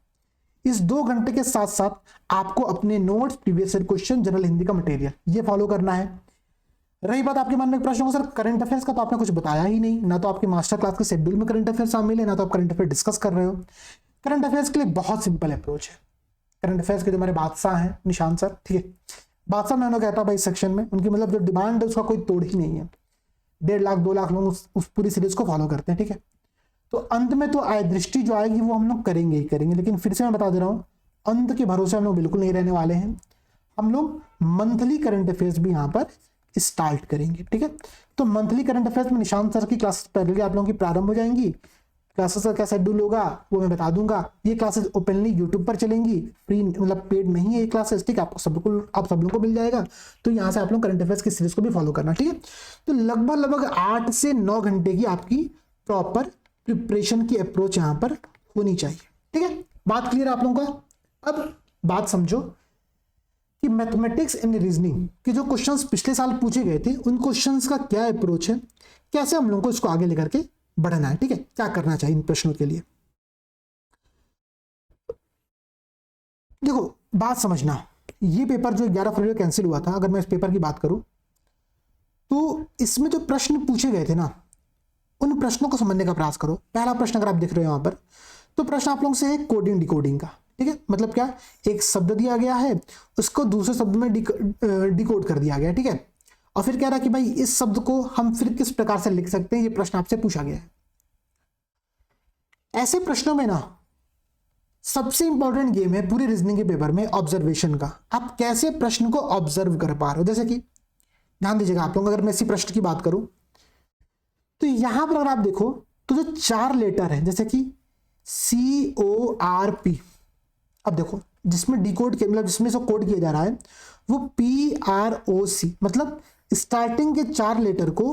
इस 2 घंटे के साथ साथ आपको अपने notes, previous year question, general Hindi का मटेरियल, ये फॉलो करना है। रही बात आपके मन में एक प्रश्न हो, सर करंट अफेयर्स का तो आपने कुछ बताया ही नहीं, ना तो आपके मास्टर क्लास के शेड्यूल में करंट अफेयर शामिल है, ना तो आप करंट अफेयर डिस्कस कर रहे हो। करंट अफेयर्स के लिए बहुत सिंपल अप्रोच है। करंट अफेयर्स के जो हमारे बादशाह हैं निशांत सर, ठीक है, बादशाह मैं उन्होंने कहता भाई सेक्शन में उनकी मतलब जो डिमांड है उसका कोई तोड़ ही नहीं है। 1.5 लाख 2 लाख लोग उस पूरी सीरीज को फॉलो करते हैं, ठीक है। तो अंत में तो आय दृष्टि जो आएगी वो हम लोग करेंगे ही करेंगे, लेकिन फिर से मैं बता दे रहा हूँ, अंत के भरोसे हम लोग बिल्कुल नहीं रहने वाले हैं। हम लोग मंथली करंट अफेयर्स भी यहाँ पर स्टार्ट करेंगे, ठीक है। तो मंथली करंट अफेयर्स में निशांत सर की क्लासेस पहले आप लोगों की प्रारंभ हो जाएंगी। क्लासेस का क्या शेड्यूल होगा वो मैं बता दूंगा। ये क्लासेस ओपनली यूट्यूब पर चलेंगी, फ्री मतलब पेड नहीं है ये क्लासेस, ठीक है। आपको सब लोगों को मिल जाएगा। तो यहाँ से आप लोग करंट अफेयर्स की सीरीज को भी फॉलो करना, ठीक है। तो लगभग 8 से 9 घंटे की आपकी प्रॉपर प्रिपरेशन की अप्रोच यहाँ पर होनी चाहिए, ठीक है। बात क्लियर है आप लोगों का। अब बात समझो कि मैथमेटिक्स एंड रीजनिंग के जो क्वेश्चंस पिछले साल पूछे गए थे, उन क्वेश्चंस का क्या अप्रोच है, कैसे हम लोगों को इसको आगे लेकर के बढ़ना है, ठीक है, क्या करना चाहिए इन प्रश्नों के लिए। देखो बात समझना, ये पेपर जो 11 फरवरी को कैंसिल हुआ था, अगर मैं इस पेपर की बात करूं तो इसमें जो प्रश्न पूछे गए थे ना, उन प्रश्नों को समझने का प्रयास करो। पहला प्रश्न अगर आप देख रहे हो यहां पर, तो प्रश्न आप लोगों से है कोडिंग डिकोडिंग का, ठीक है। मतलब क्या, एक शब्द दिया गया है, उसको दूसरे शब्द में डिकोड कर दिया गया है, ठीक है। और फिर कह रहा है कि भाई इस शब्द को हम फिर किस प्रकार से लिख सकते हैं, ये प्रश्न आपसे पूछा गया है। ऐसे प्रश्नों में ना सबसे इंपॉर्टेंट गेम है पूरे रीजनिंग के पेपर में ऑब्जर्वेशन का। आप कैसे प्रश्न को ऑब्जर्व कर पा रहे हो। जैसे कि ध्यान दीजिएगा आप लोग, अगर मैं इसी प्रश्न की बात करूं तो यहां पर अगर आप देखो तो जो 4 लेटर है, जैसे कि CORP, अब देखो जिसमें डिकोड के मतलब जिसमें से कोड किया जा रहा है वो PROC, मतलब स्टार्टिंग के 4 लेटर को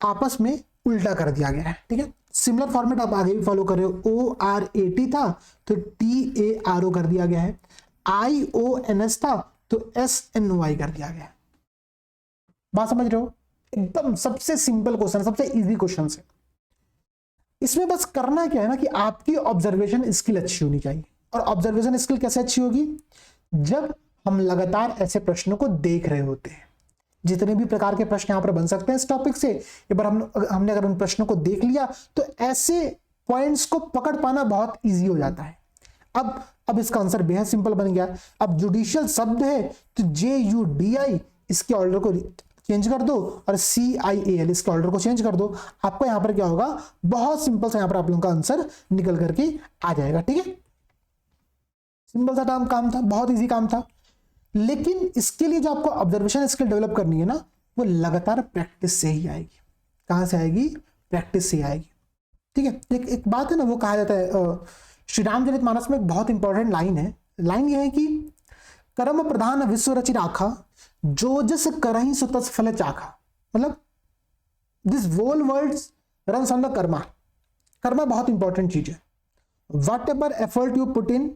आपस में उल्टा कर दिया गया है, ठीक है। सिमिलर फॉर्मेट आप आगे भी फॉलो कर रहे हो। ORAT था तो TARO कर दिया गया है, IONS था तो SNOI कर दिया गया है। बात समझ रहे हो, एकदम सबसे सिंपल क्वेश्चन, सबसे इजी क्वेश्चन है। इसमें बस करना क्या है ना कि आपकी ऑब्जर्वेशन स्किल अच्छी होनी चाहिए। और ऑब्जर्वेशन स्किल कैसे अच्छी होगी, जब हम लगातार ऐसे प्रश्नों को देख रहे होते हैं। जितने भी प्रकार के प्रश्न यहां पर बन सकते हैं इस टॉपिक से, एक बार हमने अगर उन प्रश्नों को देख लिया तो ऐसे पॉइंट्स को पकड़ पाना बहुत इजी हो जाता है। अब इसका आंसर बेहद सिंपल बन गया। अब जुडिशियल शब्द है तो JUDI इसके ऑर्डर को चेंज कर दो और CIAL इसके ऑर्डर को चेंज कर दो। आपको यहां पर क्या होगा, बहुत सिंपल सा यहां पर आप लोगों का आंसर निकल करके आ जाएगा, ठीक है। सिंपल सा काम था, बहुत इजी काम था। लेकिन इसके लिए जो आपको ऑब्जर्वेशन स्किल डेवलप करनी है ना, वो लगातार प्रैक्टिस से ही आएगी। कहां से आएगी, प्रैक्टिस से ही आएगी, ठीक है। एक बात है ना, वो कहा जाता है श्री रामचरितमानस में एक बहुत इंपॉर्टेंट लाइन है। लाइन ये है कि कर्म प्रधान विश्व रचि राखा, जो जस करहि सो तस फल चाखा। मतलब this whole world runs on the karma. कर्मा बहुत इंपॉर्टेंट चीज है। Whatever effort you put in,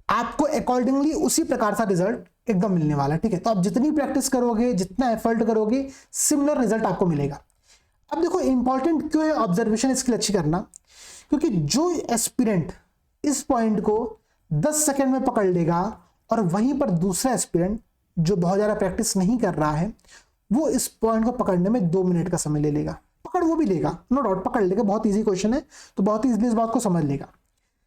आपको अकॉर्डिंगली उसी प्रकार का रिजल्ट एकदम मिलने वाला है, ठीक है। तो आप जितनी प्रैक्टिस करोगे, जितना एफर्ट करोगे, सिमिलर रिजल्ट आपको मिलेगा। अब देखो इंपॉर्टेंट क्यों है ऑब्जर्वेशन स्किल अच्छी करना, क्योंकि जो एस्पिरेंट इस पॉइंट को 10 सेकंड में पकड़ लेगा और वहीं पर दूसरा एस्पिरेंट जो बहुत ज़्यादा प्रैक्टिस नहीं कर रहा है वो इस पॉइंट को पकड़ने में 2 मिनट का समय ले लेगा, पकड़ वो भी लेगा, नो डाउट पकड़ लेगा, बहुत ईजी क्वेश्चन है तो बहुत ईजिली इस बात को समझ लेगा।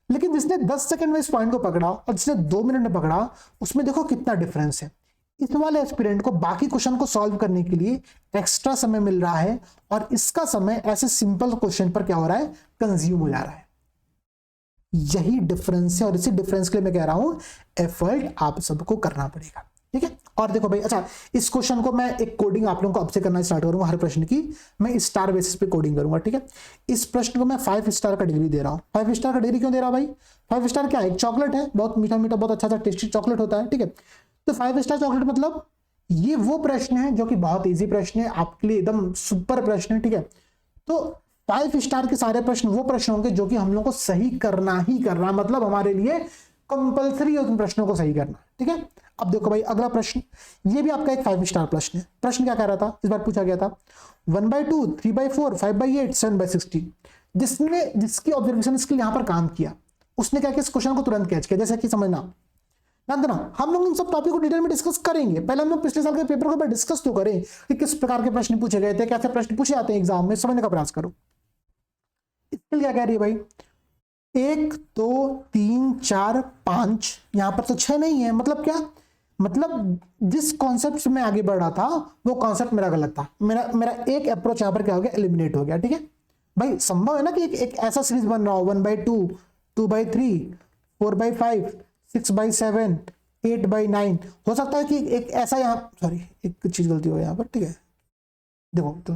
लेकिन जिसने 10 सेकंड में इस पॉइंट को पकड़ा और जिसने 2 मिनट में पकड़ा, उसमें देखो कितना डिफरेंस है। इस वाले एस्पिरेंट को बाकी क्वेश्चन को सॉल्व करने के लिए एक्स्ट्रा समय मिल रहा है और इसका समय ऐसे सिंपल क्वेश्चन पर क्या हो रहा है, कंज्यूम हो जा रहा है। यही डिफरेंस है और इसी डिफरेंस के लिए मैं कह रहा हूं एफर्ट आप सबको करना पड़ेगा, ठीक है। और देखो भाई, अच्छा इस क्वेश्चन को मैं एक कोडिंग आप लोगों को अब से करना स्टार्ट करूंगा, हर प्रश्न की मैं स्टार बेसिस पे कोडिंग करूंगा, ठीक है। इस प्रश्न को मैं 5 स्टार का डिग्री दे रहा हूं। 5 स्टार का डिग्री क्यों दे रहा भाई? 5 स्टार क्या है? एक चॉकलेट है, बहुत मीठा मीठा बहुत अच्छा सा टेस्टी चॉकलेट होता है, ठीक है। तो 5 स्टार चॉकलेट मतलब ये वो प्रश्न है जो कि बहुत ईजी प्रश्न है आपके लिए, एकदम सुपर प्रश्न है, ठीक है। तो 5 स्टार के सारे प्रश्न वो प्रश्न होंगे जो कि हम लोग को सही करना ही करना, मतलब हमारे लिए कंपलसरी है उन प्रश्नों को सही करना, ठीक है। अब देखो भाई अगला प्रश्न, ये भी आपका एक 5 स्टार प्रश्न है। प्रश्न क्या कह रहा था, इस बार पूछा गया था 1/2, 3/4, 5/8, 7/16। जिसकी ऑब्जर्वेशन स्किल यहां पर काम किया उसने क्या किया, इस क्वेश्चन को तुरंत कैच किया। जैसे कि समझना ना, हम लोग इन सब टॉपिक को डिटेल में डिस्कस करेंगे। पहले हम लोग पिछले साल के पेपर को डिस्कस तो करें कि किस प्रकार के प्रश्न पूछे गए थे, कैसे प्रश्न पूछे जाते हैं एग्जाम में, समझने का प्रयास करो। इसके लिए क्या कह रही है भाई, 1 2 3 4 5, यहां पर तो 6 नहीं है, मतलब क्या, मतलब जिस कॉन्सेप्ट से मैं आगे बढ़ रहा था वो कॉन्सेप्ट मेरा गलत था। मेरा एक अप्रोच यहां पर क्या हो गया, एलिमिनेट हो गया, ठीक है भाई। संभव है ना कि एक ऐसा सीरीज बन रहा हो 1/2, 2/3, 4/5, 6/7, 8/9, हो सकता है कि एक ऐसा यहाँ, सॉरी एक चीज गलती हो यहाँ पर, ठीक है। देखो तो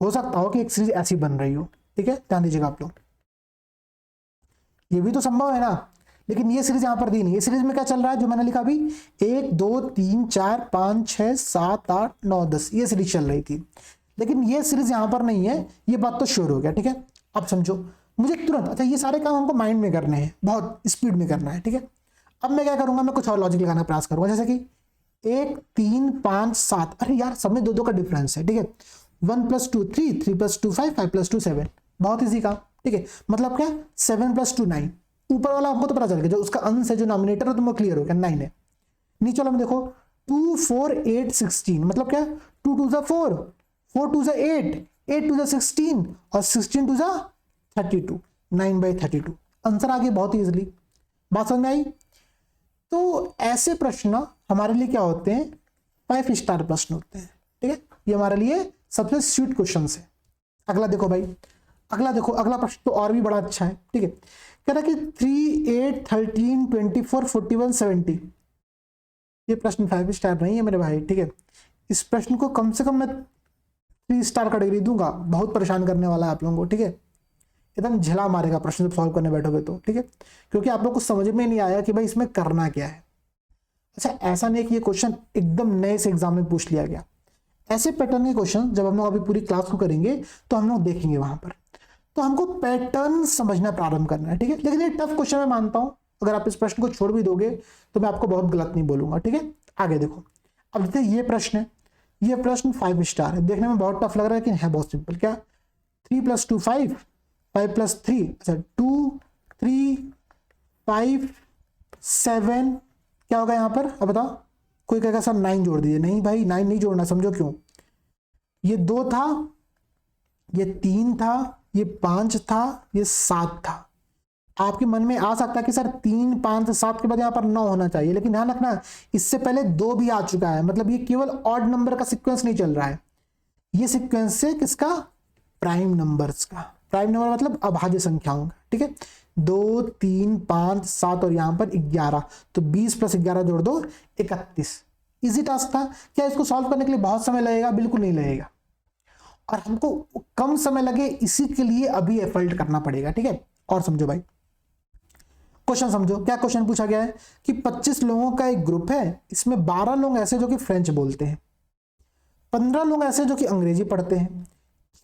हो सकता हो कि एक सीरीज ऐसी बन रही हो, ठीक है, ध्यान दीजिएगा आप लोग, ये भी तो संभव है ना। लेकिन ये सीरीज यहां पर दी नहीं। ये सीरीज में क्या चल रहा है जो मैंने लिखा अभी, 1 2 3 4 5 6 7 8 9 10, ये सीरीज चल रही थी। लेकिन ये सीरीज यहां पर नहीं है, ये बात तो श्योर हो गया, ठीक है। अब समझो मुझे तुरंत, अच्छा ये सारे काम हमको माइंड में करने हैं, बहुत स्पीड में करना है, ठीक है। अब मैं क्या करूंगा, मैं कुछ और लॉजिक लगाना प्रयास करूंगा, जैसे कि 1 3 5 7, अरे यार सब में 2 का डिफरेंस है, ठीक है। 1 + 2 3, 3 + 2 5, 5 + 2 7, बहुत इजी काम, ठीक है। मतलब क्या, 7 + 2 9, ऊपर वाला हमको तो पता चल गया, जो उसका अंश है, जो नॉमिनेटर है, तुमको क्लियर हो गया, 9 है। नीचे वाला में देखो 2 4 8 16, मतलब क्या, 2 2 4, 4 2 8, 8 2 16 और 16 2 32, 9/32, आंसर आ गया बहुत इजीली। बात समझ में आई? तो ऐसे प्रश्न हमारे लिए क्या होते हैं, 5 स्टार प्रश्न होते हैं, ठीक है। ये हमारे लिए सबसे स्वीट क्वेश्चन है। अगला देखो भाई, अगला प्रश्न तो और भी बड़ा अच्छा है, ठीक है। कह रहा कि 3 8 13 24 41 70, ये प्रश्न 5 स्टार नहीं है मेरे भाई, ठीक है। इस प्रश्न को कम से कम मैं 3 स्टार का डिग्री दूंगा, बहुत परेशान करने वाला है आप लोगों को, ठीक है। एकदम झिला मारेगा प्रश्न जब सॉल्व करने बैठोगे तो, ठीक है, क्योंकि आप लोग को समझ में नहीं आया कि भाई इसमें करना क्या है। अच्छा ऐसा नहीं कि ये क्वेश्चन एकदम नए से एग्जाम में पूछ लिया गया, ऐसे पैटर्न के क्वेश्चन जब हम लोग अभी पूरी क्लास को करेंगे तो हम लोग देखेंगे वहां पर, तो हमको पैटर्न समझना प्रारंभ करना है, ठीक है। लेकिन ये टफ क्वेश्चन मैं मानता हूं, अगर आप इस प्रश्न को छोड़ भी दोगे तो मैं आपको बहुत गलत नहीं बोलूंगा, ठीक है। आगे देखो, अब देखते ये प्रश्न है, ये प्रश्न 5 स्टार है, देखने में बहुत टफ लग रहा है लेकिन है बहुत सिंपल। क्या, 3 + 2 5, 5 + 3, अच्छा 2 3 5 7, क्या होगा यहाँ पर, अब बताओ। कोई कहेगा सर 9 जोड़ दीजिए, नहीं भाई 9 नहीं जोड़ना, समझो क्यों। ये 2 था, ये 3 था, ये 5 था, ये 7 था। आपके मन में आ सकता है कि सर 3 5 7 के बाद यहाँ पर 9 होना चाहिए, लेकिन ध्यान रखना इससे पहले 2 भी आ चुका है, मतलब ये केवल ऑड नंबर का सीक्वेंस नहीं चल रहा है, ये सीक्वेंस है किसका, प्राइम नंबर्स का। प्राइम नंबर मतलब अभाज्य संख्याओं का, ठीक है। 2 3 5 7 और यहां पर 11, तो 20 + 11 जोड़ दो 31। इजी टास्क था। क्या इसको सॉल्व करने के लिए बहुत समय लगेगा? बिल्कुल नहीं लगेगा, और हमको कम समय लगे इसी के लिए अभी एफर्ट करना पड़ेगा, ठीक है। और समझो भाई, क्वेश्चन समझो, क्या क्वेश्चन पूछा गया है कि 25 लोगों का एक ग्रुप है, इसमें 12 लोग ऐसे जो कि फ्रेंच बोलते हैं, 15 लोग ऐसे जो कि अंग्रेजी पढ़ते हैं,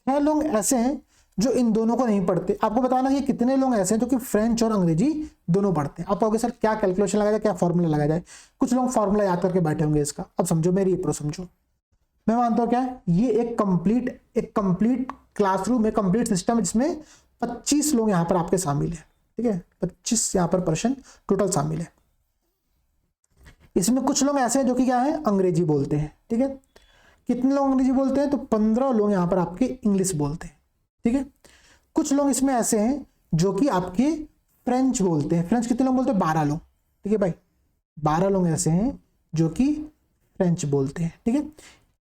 6 लोग ऐसे हैं जो इन दोनों को नहीं पढ़ते। आपको बताना कि कितने लोग ऐसे हैं जो कि फ्रेंच और अंग्रेजी दोनों पढ़ते हैं। आप कहोगे सर क्या कैलकुलेशन लगाया जाए, क्या फॉर्मूला लगाया जाए, कुछ लोग फॉर्मूला याद करके बैठे होंगे इसका। अब समझो मेरी अप्रोच समझो, मैं मानता हूं क्या ये एक कंप्लीट क्लासरूम, एक कंप्लीट सिस्टम जिसमें 25 लोग यहां पर आपके शामिल है, ठीक है। 25 यहां पर पर्सन टोटल शामिल है। इसमें कुछ लोग ऐसे हैं जो कि क्या है, अंग्रेजी बोलते हैं, ठीक है। कितने लोग अंग्रेजी बोलते हैं, तो 15 लोग यहाँ पर आपके इंग्लिश बोलते हैं, ठीक है। कुछ लोग इसमें ऐसे हैं जो कि आपके फ्रेंच बोलते हैं। फ्रेंच कितने लोग बोलते हैं, 12 लोग, ठीक है भाई। 12 लोग ऐसे हैं जो कि फ्रेंच बोलते हैं, ठीक है।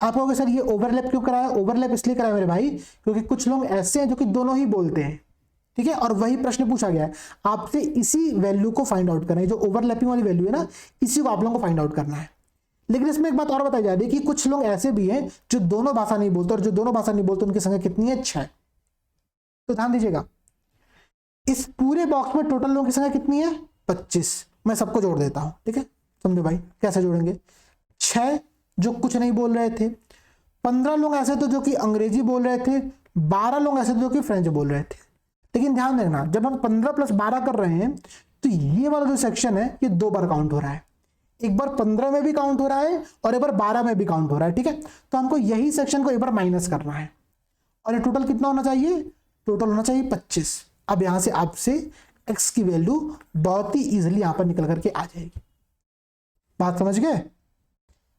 आप कहोगे सर ये ओवरलैप क्यों कराया, ओवरलैप इसलिए कराया मेरे भाई क्योंकि कुछ लोग ऐसे हैं जो कि दोनों ही बोलते हैं, ठीक है। और वही प्रश्न पूछा गया है आपसे, इसी वैल्यू को फाइंड आउट करना है, जो ओवरलैपिंग वाली वैल्यू है ना, इसी को आप लोगों को फाइंड आउट करना है। लेकिन इसमें एक बात और बताई जा रही है कि कुछ लोग ऐसे भी हैं जो दोनों भाषा नहीं बोलते, और जो दोनों भाषा नहीं बोलते उनकी संख्या कितनी है, 6। तो ध्यान दीजिएगा, इस पूरे बॉक्स में टोटल लोगों की संख्या कितनी है, 25। मैं सबको जोड़ देता हूं, ठीक है। समझो भाई कैसे जोड़ेंगे। 6 जो कुछ नहीं बोल रहे थे, 15 लोग ऐसे थे जो कि अंग्रेजी बोल रहे थे, 12 लोग ऐसे थे जो कि फ्रेंच बोल रहे थे। लेकिन ध्यान देना, जब हम 15 + 12 कर रहे हैं तो ये वाला जो सेक्शन है ये 2 बार काउंट हो रहा है। एक बार 15 में भी काउंट हो रहा है और एक बार 12 में भी काउंट हो रहा है, ठीक है। तो हमको यही सेक्शन को एक बार माइनस करना है, और ये टोटल कितना होना चाहिए, टोटल होना चाहिए 25। अब यहां से आपसे x की वैल्यू बहुत ही इजीली यहां पर निकल करके आ जाएगी। बात समझ गए।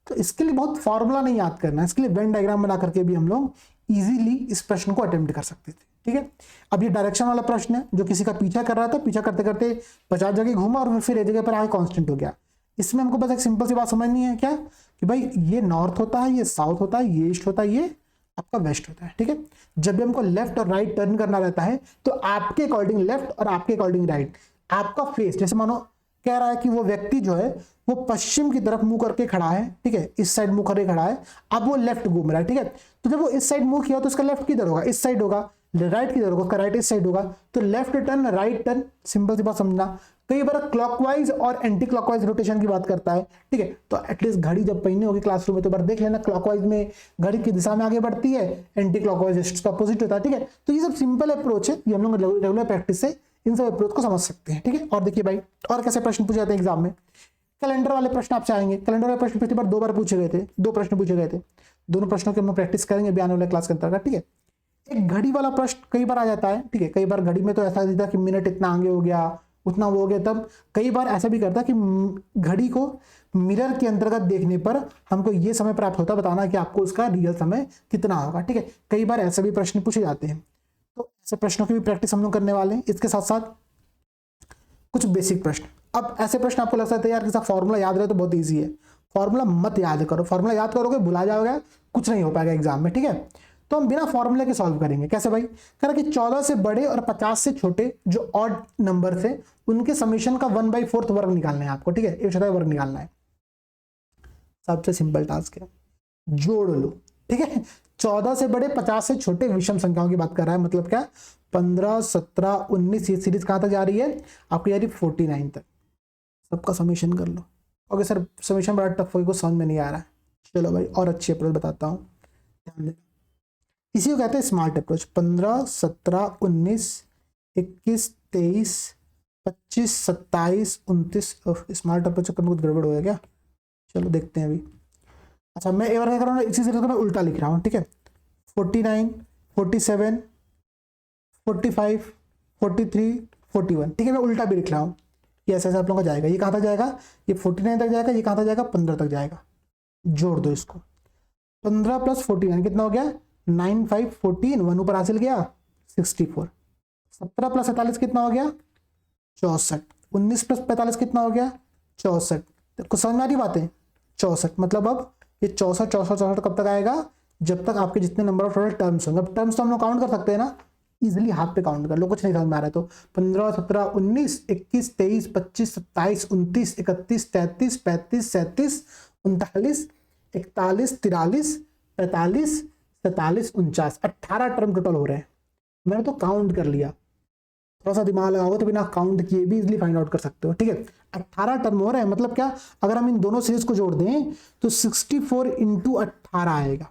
तो इसके लिए बहुत फॉर्मूला नहीं याद करना है, इसके लिए वेन डायग्राम बना करके भी हम लोग इजीली इस प्रश्न को अटेम्प्ट कर सकते थे, ठीक है। अब ये डायरेक्शन वाला प्रश्न है, जो किसी का पीछा कर रहा था, पीछा करते करते 50 जगह घूमा और फिर एक जगह पर आगे कांस्टेंट हो गया। इसमें हमको बस एक सिंपल सी बात समझनी है क्या, कि भाई ये नॉर्थ होता है, ये साउथ होता है, ये ईस्ट होता है, ये आपका वेस्ट होता है, ठीक है। जब भी हमको लेफ्ट और राइट टर्न करना रहता है तो आपके अकॉर्डिंग लेफ्ट और आपके अकॉर्डिंग राइट, आपका फेस, जैसे मानो कह रहा है कि वो व्यक्ति जो है वो पश्चिम की तरफ मुंह करके खड़ा है, ठीक है, इस साइड मुंह करके खड़ा है, अब वो लेफ्ट घूम रहा है, ठीक है। तो जब वो इस साइड मुंह किया तो उसका लेफ्ट किधर होगा, इस साइड होगा, राइट किधर होगा, उसका राइट इस साइड होगा। तो left turn right turn, simple सी बात समझना। कई बार क्लॉकवाइज और एंटी क्लॉकवाइज रोटेशन की बात करता है, ठीक है। तो एटलीस्ट घड़ी जब पहनी होगी क्लासरूम में तो बार देख लेना, क्लॉकवाइज में घड़ी की दिशा में आगे बढ़ती है, एंटी क्लॉकवाइज इसका अपोजिट होता है, ठीक है। तो ये सब सिंपल अप्रोच है, ये हम लोग रेगुलर प्रैक्टिस से इन सब अप्रोच को समझ सकते हैं, ठीक है। और देखिए भाई, और कैसे प्रश्न पूछे जाते हैं एग्जाम में, कैलेंडर वाले प्रश्न आपसे आएंगे। कैलेंडर वाले प्रश्न पिछली बार 2 बार पूछे गए थे, 2 प्रश्न पूछे गए थे। दोनों प्रश्नों की हम प्रैक्टिस करेंगे भी आने वाले क्लास के अंतर्गत, ठीक है। एक घड़ी वाला प्रश्न कई बार आ जाता है, ठीक है। कई बार घड़ी में तो ऐसा देता है कि मिनट इतना आगे हो गया, उतना वो हो गया। तब कई बार ऐसा भी करता है कि घड़ी को मिरर के अंतर्गत देखने पर हमको ये समय प्राप्त होता है, बताना कि आपको उसका रियल समय कितना होगा, ठीक है। कई बार ऐसे भी प्रश्न पूछे जाते हैं, तो ऐसे प्रश्नों की भी प्रैक्टिस हम लोग करने वाले हैं। इसके साथ साथ कुछ बेसिक प्रश्न। अब ऐसे प्रश्न आपको लगता है यार कि फॉर्मूला याद रहे तो बहुत ईजी है, फॉर्मूला मत याद करो। फॉर्मूला याद करोगे भुला जाओगे, कुछ नहीं हो पाएगा एग्जाम में, ठीक है। तो हम बिना फॉर्मूले के सॉल्व करेंगे। कैसे भाई, कह रहा कि 14 से बड़े और 50 से छोटे जो ऑड नंबर थे उनके समीशन का 1/4 वर्ग निकालना है आपको, ठीक है। 1/4 वर्ग निकालना है, सबसे सिंपल टास्क है, जोड़ लो, ठीक है। 14 से बड़े 50 से छोटे विषम संख्याओं की बात कर रहा है, मतलब क्या, 15, 17, 19, ये सीरीज कहां तक जा रही है आपकी, जा रही 49 तक। सबका समीशन कर लो। ओके सर, समीशन बड़ा टफ होगी, कुछ समझ में नहीं आ रहा है। चलो भाई और अच्छी अप्रोच बताता हूँ, ध्यान देना। इसी को कहते हैं स्मार्ट अप्रोच। 15, 17, 19, 21, 23, 25, 27, 29। स्मार्ट अप्रोच करने कुछ गड़बड़ हो गया क्या, चलो देखते हैं अभी। अच्छा मैं एक बार क्या कर रहा हूँ, इसी सीरीज को मैं उल्टा लिख रहा हूँ, ठीक है। 49, 47, 45, 43, 41, ठीक है। मैं उल्टा भी लिख रहा हूँ, ये ऐसे आप लोगों का जाएगा। ये कहाँ तक जाएगा, ये 49 तक जाएगा, ये कहाँ तक जाएगा, 15 तक जाएगा। जोड़ दो इसको, 15 + 49 कितना हो गया, 9, 5, 14, 1 ऊपर हासिल गया 64। 17 + 47 कितना हो गया, 64। 19 + 45 कितना हो गया, 64। कुछ समझ में आ रही बातें, 64। मतलब अब ये 64, 64, 64 कब तक आएगा, जब तक आपके जितने नंबर ऑफ टोटल टर्म्स होंगे। अब टर्म्स तो हम लोग काउंट कर सकते हैं ना, इजिली हाथ पे काउंट कर लो, कुछ नहीं समझ में आ रहा है तो 15, 17, 19, 21, 23, 25, 27, 29, 31, 33, 35, 37, 39, 41, 43, 45, 47, 49, 18 टर्म टोटल हो रहे हैं। मैंने तो काउंट कर लिया, थोड़ा सा दिमाग लगाओगे तो बिना काउंट किए भी इजिली फाइंड आउट कर सकते हो, ठीक है। 18 टर्म हो रहे हैं, मतलब क्या, अगर हम इन दोनों सीरीज को जोड़ दें तो 64 × 18 आएगा,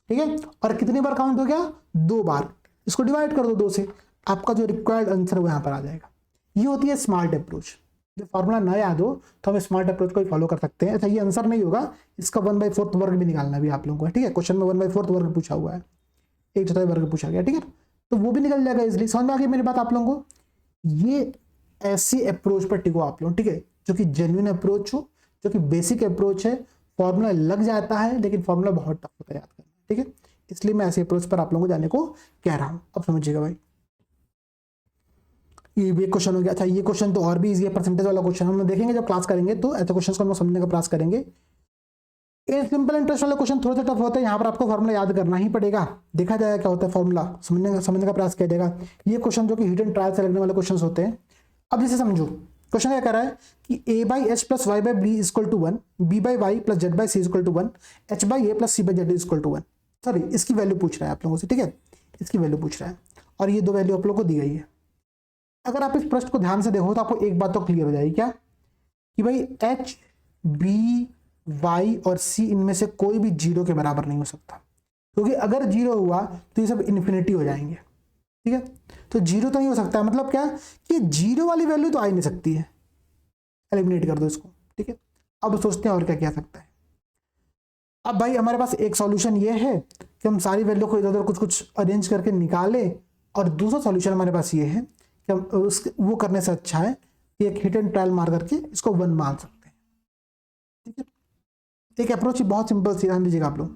ठीक है। और कितनी बार काउंट हो गया, 2 बार। इसको डिवाइड कर दो 2 से, आपका जो रिक्वायर्ड आंसर वो यहाँ पर आ जाएगा। ये होती है स्मार्ट अप्रोच। जो फॉर्मूला ना याद हो तो हम स्मार्ट अप्रोच को ही फॉलो कर सकते हैं। अच्छा ये आंसर नहीं होगा, इसका 1/4 वर्ग भी निकालना भी आप लोगों को, ठीक है। क्वेश्चन में 1/4 वर्ग पूछा हुआ है, 1/4 वर्ग पूछा गया, ठीक है। तो वो भी निकल जाएगा इजिली। समझ में आ गई मेरी बात आप लोगों को। ये ऐसी अप्रोच पर टिको आप लोग, ठीक है, जो कि जेन्युइन अप्रोच हो, जो कि बेसिक अप्रोच है, फॉर्मूला लग जाता है लेकिन फॉर्मूला बहुत टफ होता है याद करना, ठीक है। इसलिए मैं ऐसे अप्रोच पर आप लोगों को जाने को कह रहा हूं। अब समझिएगा भाई, ये भी एक क्वेश्चन हो गया। अच्छा, ये क्वेश्चन तो और भी इजी है, परसेंटेज वाला क्वेश्चन हम लोग देखेंगे जब क्लास करेंगे, तो ऐसे क्वेश्चन को हम लोग समझने का प्रयास करेंगे। ये सिंपल इंटरेस्ट वाला क्वेश्चन थोड़ा सा टफ होता है, यहाँ पर आपको फॉर्मूला याद करना ही पड़ेगा, देखा जाएगा क्या होता है, फॉर्मूला समझने का प्रयास किया जाएगा। ये क्वेश्चन जो कि हिट एंड ट्रायल से लगने वाले क्वेश्चन होते हैं। अब जैसे समझो, क्वेश्चन क्या कह रहा है कि a by h plus y by b equal to 1, b by y plus z by c equal to 1, h by a plus c by z equal to 1। Sorry, इसकी वैल्यू पूछ रहा है आप लोगों से, ठीक है, इसकी वैल्यू पूछ रहा है और ये दो वैल्यू आप लोगों को दी गई है। अगर आप इस प्रश्न को ध्यान से देखो तो आपको एक बात तो क्लियर हो जाएगी, क्या कि भाई एच, बी, वाई और सी इनमें से कोई भी जीरो के बराबर नहीं हो सकता, क्योंकि अगर जीरो हुआ तो ये सब इन्फिनिटी हो जाएंगे, ठीक है। तो जीरो तो नहीं हो सकता, मतलब क्या कि जीरो वाली वैल्यू तो आ ही नहीं सकती है, एलिमिनेट कर दो इसको, ठीक है। अब सोचते हैं और क्या किया सकता है। अब भाई हमारे पास एक सॉल्यूशन ये है कि हम सारी वैल्यू को इधर उधर कुछ कुछ अरेंज करके निकालें, और दूसरा सॉल्यूशन हमारे पास ये है कि हम वो करने से अच्छा है कि एक हिट एंड ट्रायल मार करके इसको 1 मान सकते हैं, ठीक है। एक अप्रोच बहुत सिंपल सी, ध्यान दीजिएगा आप लोग,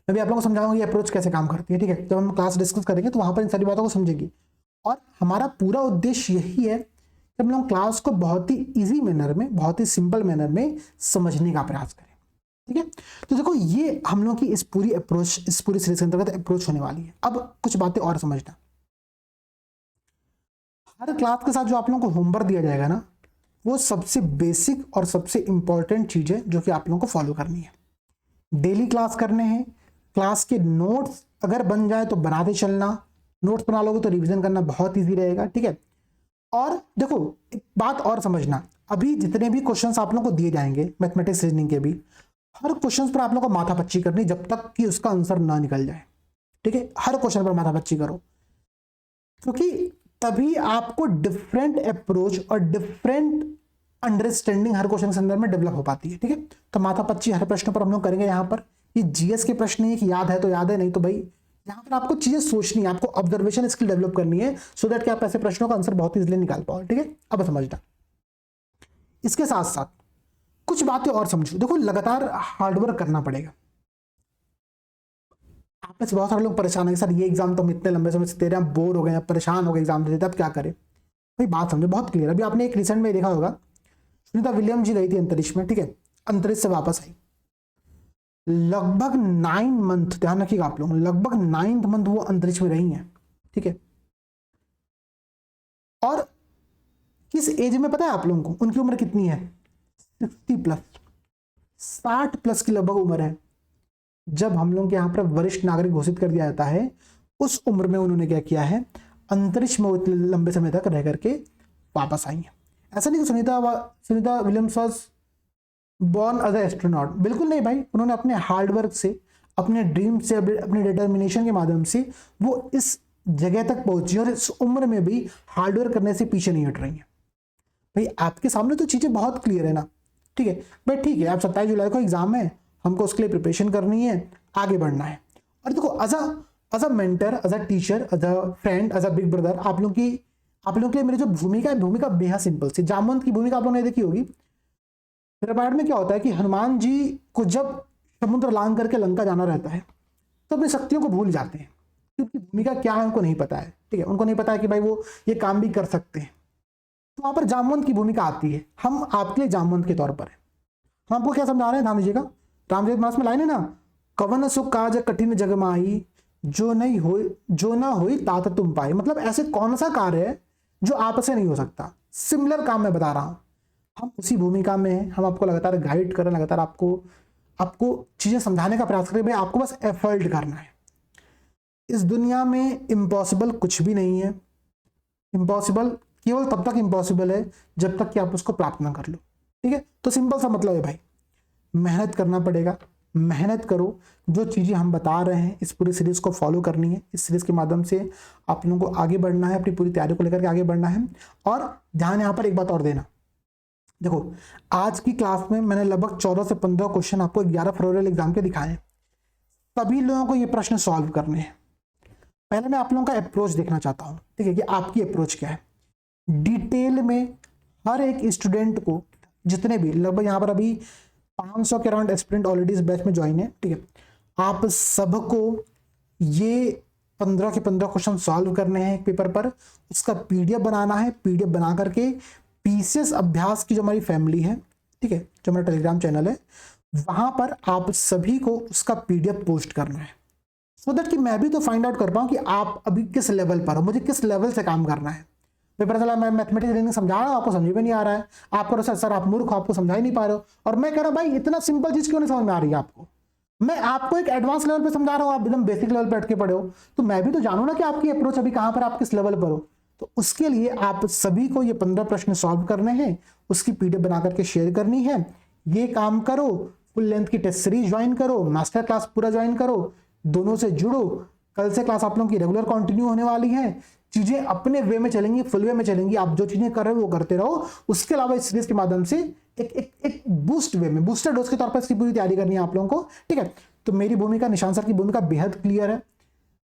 मैं भी आप लोगों को समझाऊंगा ये अप्रोच कैसे काम करती है, ठीक है। जब हम क्लास डिस्कस करेंगे तो वहां पर इन सारी बातों को समझेगी, और हमारा पूरा उद्देश्य यही है कि हम लोग क्लास को बहुत ही इजी मैनर में, बहुत ही सिंपल मैनर में समझने का प्रयास करें, ठीक है। तो देखो, ये हम लोग की इस पूरी अप्रोच, इस पूरी सीरीज के अंतर्गत अप्रोच होने वाली है। अब कुछ बातें और समझना, हर क्लास के साथ जो आप लोगों को होमवर्क दिया जाएगा ना, वो सबसे बेसिक और सबसे इंपॉर्टेंट चीज है जो कि आप लोगों को फॉलो करनी है। डेली क्लास करने हैं, क्लास के नोट्स अगर बन जाए तो बनाते चलना, नोट्स बना लोगे तो रिवीजन करना बहुत इजी रहेगा, ठीक है। और देखो, एक बात और समझना, अभी जितने भी क्वेश्चंस आप लोगों को दिए जाएंगे मैथमेटिक्स रीजनिंग के भी, हर क्वेश्चन पर आप लोगों को माथापच्ची करनी जब तक कि उसका आंसर ना निकल जाए, ठीक है। हर क्वेश्चन पर माथापच्ची करो, क्योंकि तभी आपको डिफरेंट अप्रोच और डिफरेंट अंडरस्टैंडिंग हर क्वेश्चन के अंदर में डेवलप हो पाती है, ठीक है। तो माथापच्ची हर प्रश्न पर हम लोग करेंगे। यहाँ पर ये जीएस के प्रश्न नहीं है कि याद है तो याद है, नहीं तो भाई यहाँ पर आपको चीजें सोचनी है, आपको ऑब्जर्वेशन स्किल डेवलप करनी है, सो दैट कि आप ऐसे प्रश्नों का आंसर बहुत इजीली निकाल पाओ, ठीक है। अब समझना, इसके साथ साथ कुछ बातें और समझो। देखो, लगातार हार्डवर्क करना पड़ेगा। आप में से बहुत सारे लोग परेशान है सर, ये एग्जाम तो हम इतने लंबे समय से दे रहे हैं, बोर हो गए, परेशान हो गए एग्जाम देते, अब क्या करें। भाई बात समझो, बहुत क्लियर। अभी आपने एक रिसेंट में देखा होगा, सुनीता विलियम जी गई थी अंतरिक्ष में, ठीक है, अंतरिक्ष से वापस आई, लगभग 9 मंथ, ध्यान रखिएगा आप लोग, लगभग 9th मंथ वो अंतरिक्ष में रही हैं, ठीक है। और किस एज में पता है आप लोगों को उनकी उम्र कितनी है? 60+, 60+ की लगभग उम्र है। जब हम लोग के यहाँ पर वरिष्ठ नागरिक घोषित कर दिया जाता है, उस उम्र में उन्होंने क्या किया है, अंतरिक्ष में इतने लंबे समय तक रह करके वापस आई है। ऐसा नहीं कि Sunita Williams was born as astronaut, बिल्कुल नहीं भाई। उन्होंने अपने हार्डवर्क से, अपने ड्रीम से, अपने डिटर्मिनेशन के माध्यम से वो इस जगह तक पहुंची, और इस उम्र में भी हार्डवर्क करने से पीछे नहीं हट रही है। भाई आपके सामने तो चीजें बहुत क्लियर है ना, ठीक है भाई, ठीक है। अब 27 जुलाई को एग्जाम है, हमको उसके लिए प्रिपरेशन करनी है, आगे बढ़ना है। और देखो, as a mentor, as a teacher, as a friend, as a big brother, आप लोगों के लिए मेरी जो भूमिका बेहद सिंपल सी। जामवंत की भूमिका आप लोगों ने देखी होगी। रामायण में क्या होता है कि हनुमान जी को जब समुद्र लांघ करके लंका जाना रहता है तो अपनी शक्तियों को भूल जाते हैं, क्योंकि भूमिका क्या है उनको नहीं पता है, ठीक है। उनको नहीं पता है कि भाई वो ये काम भी कर सकते हैं। तो वहां पर जामवंत की भूमिका आती है, हम आपके लिए जामवंत के तौर पर है। हम आपको क्या समझा रहे हैं, ध्यान दीजिएगा। रामचरितमानस में लाइन है ना, कवन सुख काज कठिन जग माही, जो ना होई तात तुम पाए। मतलब ऐसे कौन सा कार्य है जो आपसे नहीं हो सकता, सिमिलर काम मैं बता रहा हूं। हम उसी भूमिका में हैं, हम आपको लगातार गाइड करें, लगातार आपको चीजें समझाने का प्रयास करें। भाई आपको बस एफर्ट करना है। इस दुनिया में इम्पॉसिबल कुछ भी नहीं है। इम्पॉसिबल केवल तब तक इम्पॉसिबल है जब तक कि आप उसको प्राप्त ना कर लो, ठीक है। तो सिंपल सा मतलब है भाई, मेहनत करना पड़ेगा, मेहनत करो। जो चीजें हम बता रहे हैं इस पूरी सीरीज को फॉलो करनी है। इस सीरीज के माध्यम से आप लोगों को आगे बढ़ना है, अपनी पूरी तैयारी को लेकर के आगे बढ़ना है। और ध्यान यहाँ पर एक बात और देना, देखो आज की क्लास में मैंने लगभग 14 से 15 क्वेश्चन आपको 11 फरवरी एग्जाम के दिखाए हैं। सभी लोगों को ये प्रश्न सॉल्व करने हैं। पहले मैं आप लोगों का अप्रोच देखना चाहता हूं, ठीक है, कि आपकी अप्रोच क्या है। डिटेल में हर एक स्टूडेंट को जितने भी लगभग यहाँ पर अभी 500 के अराउंड एस्पिरेंट ऑलरेडी इस बैच में ज्वाइन है, ठीक है। आप सबको ये 15 के 15 क्वेश्चन सॉल्व करने हैं एक पेपर पर, उसका पीडीएफ बनाना है। पीडीएफ बना करके पीसीएस अभ्यास की जो हमारी फैमिली है, ठीक है, जो हमारा टेलीग्राम चैनल है, वहां पर आप सभी को उसका पीडीएफ पोस्ट करना है, सो दैट कि मैं भी तो फाइंड आउट कर पाऊँ कि आप अभी किस लेवल पर हो, मुझे किस लेवल से काम करना है। पेपर चला मैं मैथमेटिक्स रीजनिंग समझा रहा हूँ, आपको समझ में नहीं आ रहा है, आप करो सर आप मूर्ख हो, आपको समझा ही नहीं पा रहे हो। और मैं कह रहा हूँ भाई इतना सिंपल चीज क्यों नहीं समझ में आ रही है आपको, मैं आपको एक एडवांस लेवल पे समझा रहा हूँ, आप एकदम बेसिक लेवल पे अटके पड़े हो, तो मैं भी तो जानू ना कि आपकी अप्रोच अभी कहां पर, आप किस लेवल पर हो। तो उसके लिए आप सभी को ये 15 प्रश्न सॉल्व करने हैं, उसकी पीडीएफ बना करके शेयर करनी है। ये काम करो, फुल लेंथ की टेस्ट सीरीज ज्वाइन करो, मास्टर क्लास पूरा ज्वाइन करो, दोनों से जुड़ो। कल से क्लास आप लोगों की रेगुलर कंटिन्यू होने वाली है, चीजें अपने वे में चलेंगी, फुल वे में चलेंगी, आप जो चीजें कर रहे हो वो करते रहो। उसके अलावा इस सीरीज के माध्यम से एक बूस्ट वे में, बूस्टर डोज के तौर पर इसकी पूरी तैयारी करनी है आप लोगों को, ठीक है। तो मेरी भूमिका, निशान सर की भूमिका बेहद क्लियर है,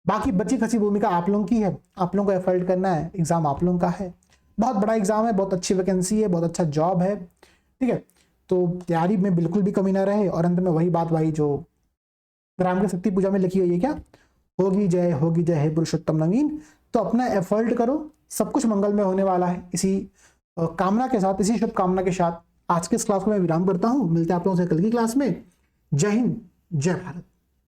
बाकी बची खसी भूमिका आप लोगों की है, आप लोगों को एफर्ट करना है, एग्जाम आप लोगों का है, बहुत बड़ा एग्जाम है, बहुत अच्छी वैकेंसी है, बहुत अच्छा जॉब है, ठीक है। तो तैयारी में बिल्कुल भी कमी ना रहे। और अंत में वही बात भाई जो राम की शक्ति पूजा में लिखी हुई है, क्या होगी जय हे पुरुषोत्तम नवीन। तो अपना एफर्ट करो, सब कुछ मंगल में होने वाला है। इसी कामना के साथ, इसी शुभकामना के साथ आज के इस क्लास को मैं विराम करता हूं। मिलते हैं आप लोगों से कल की क्लास में। जय हिंद, जय भारत।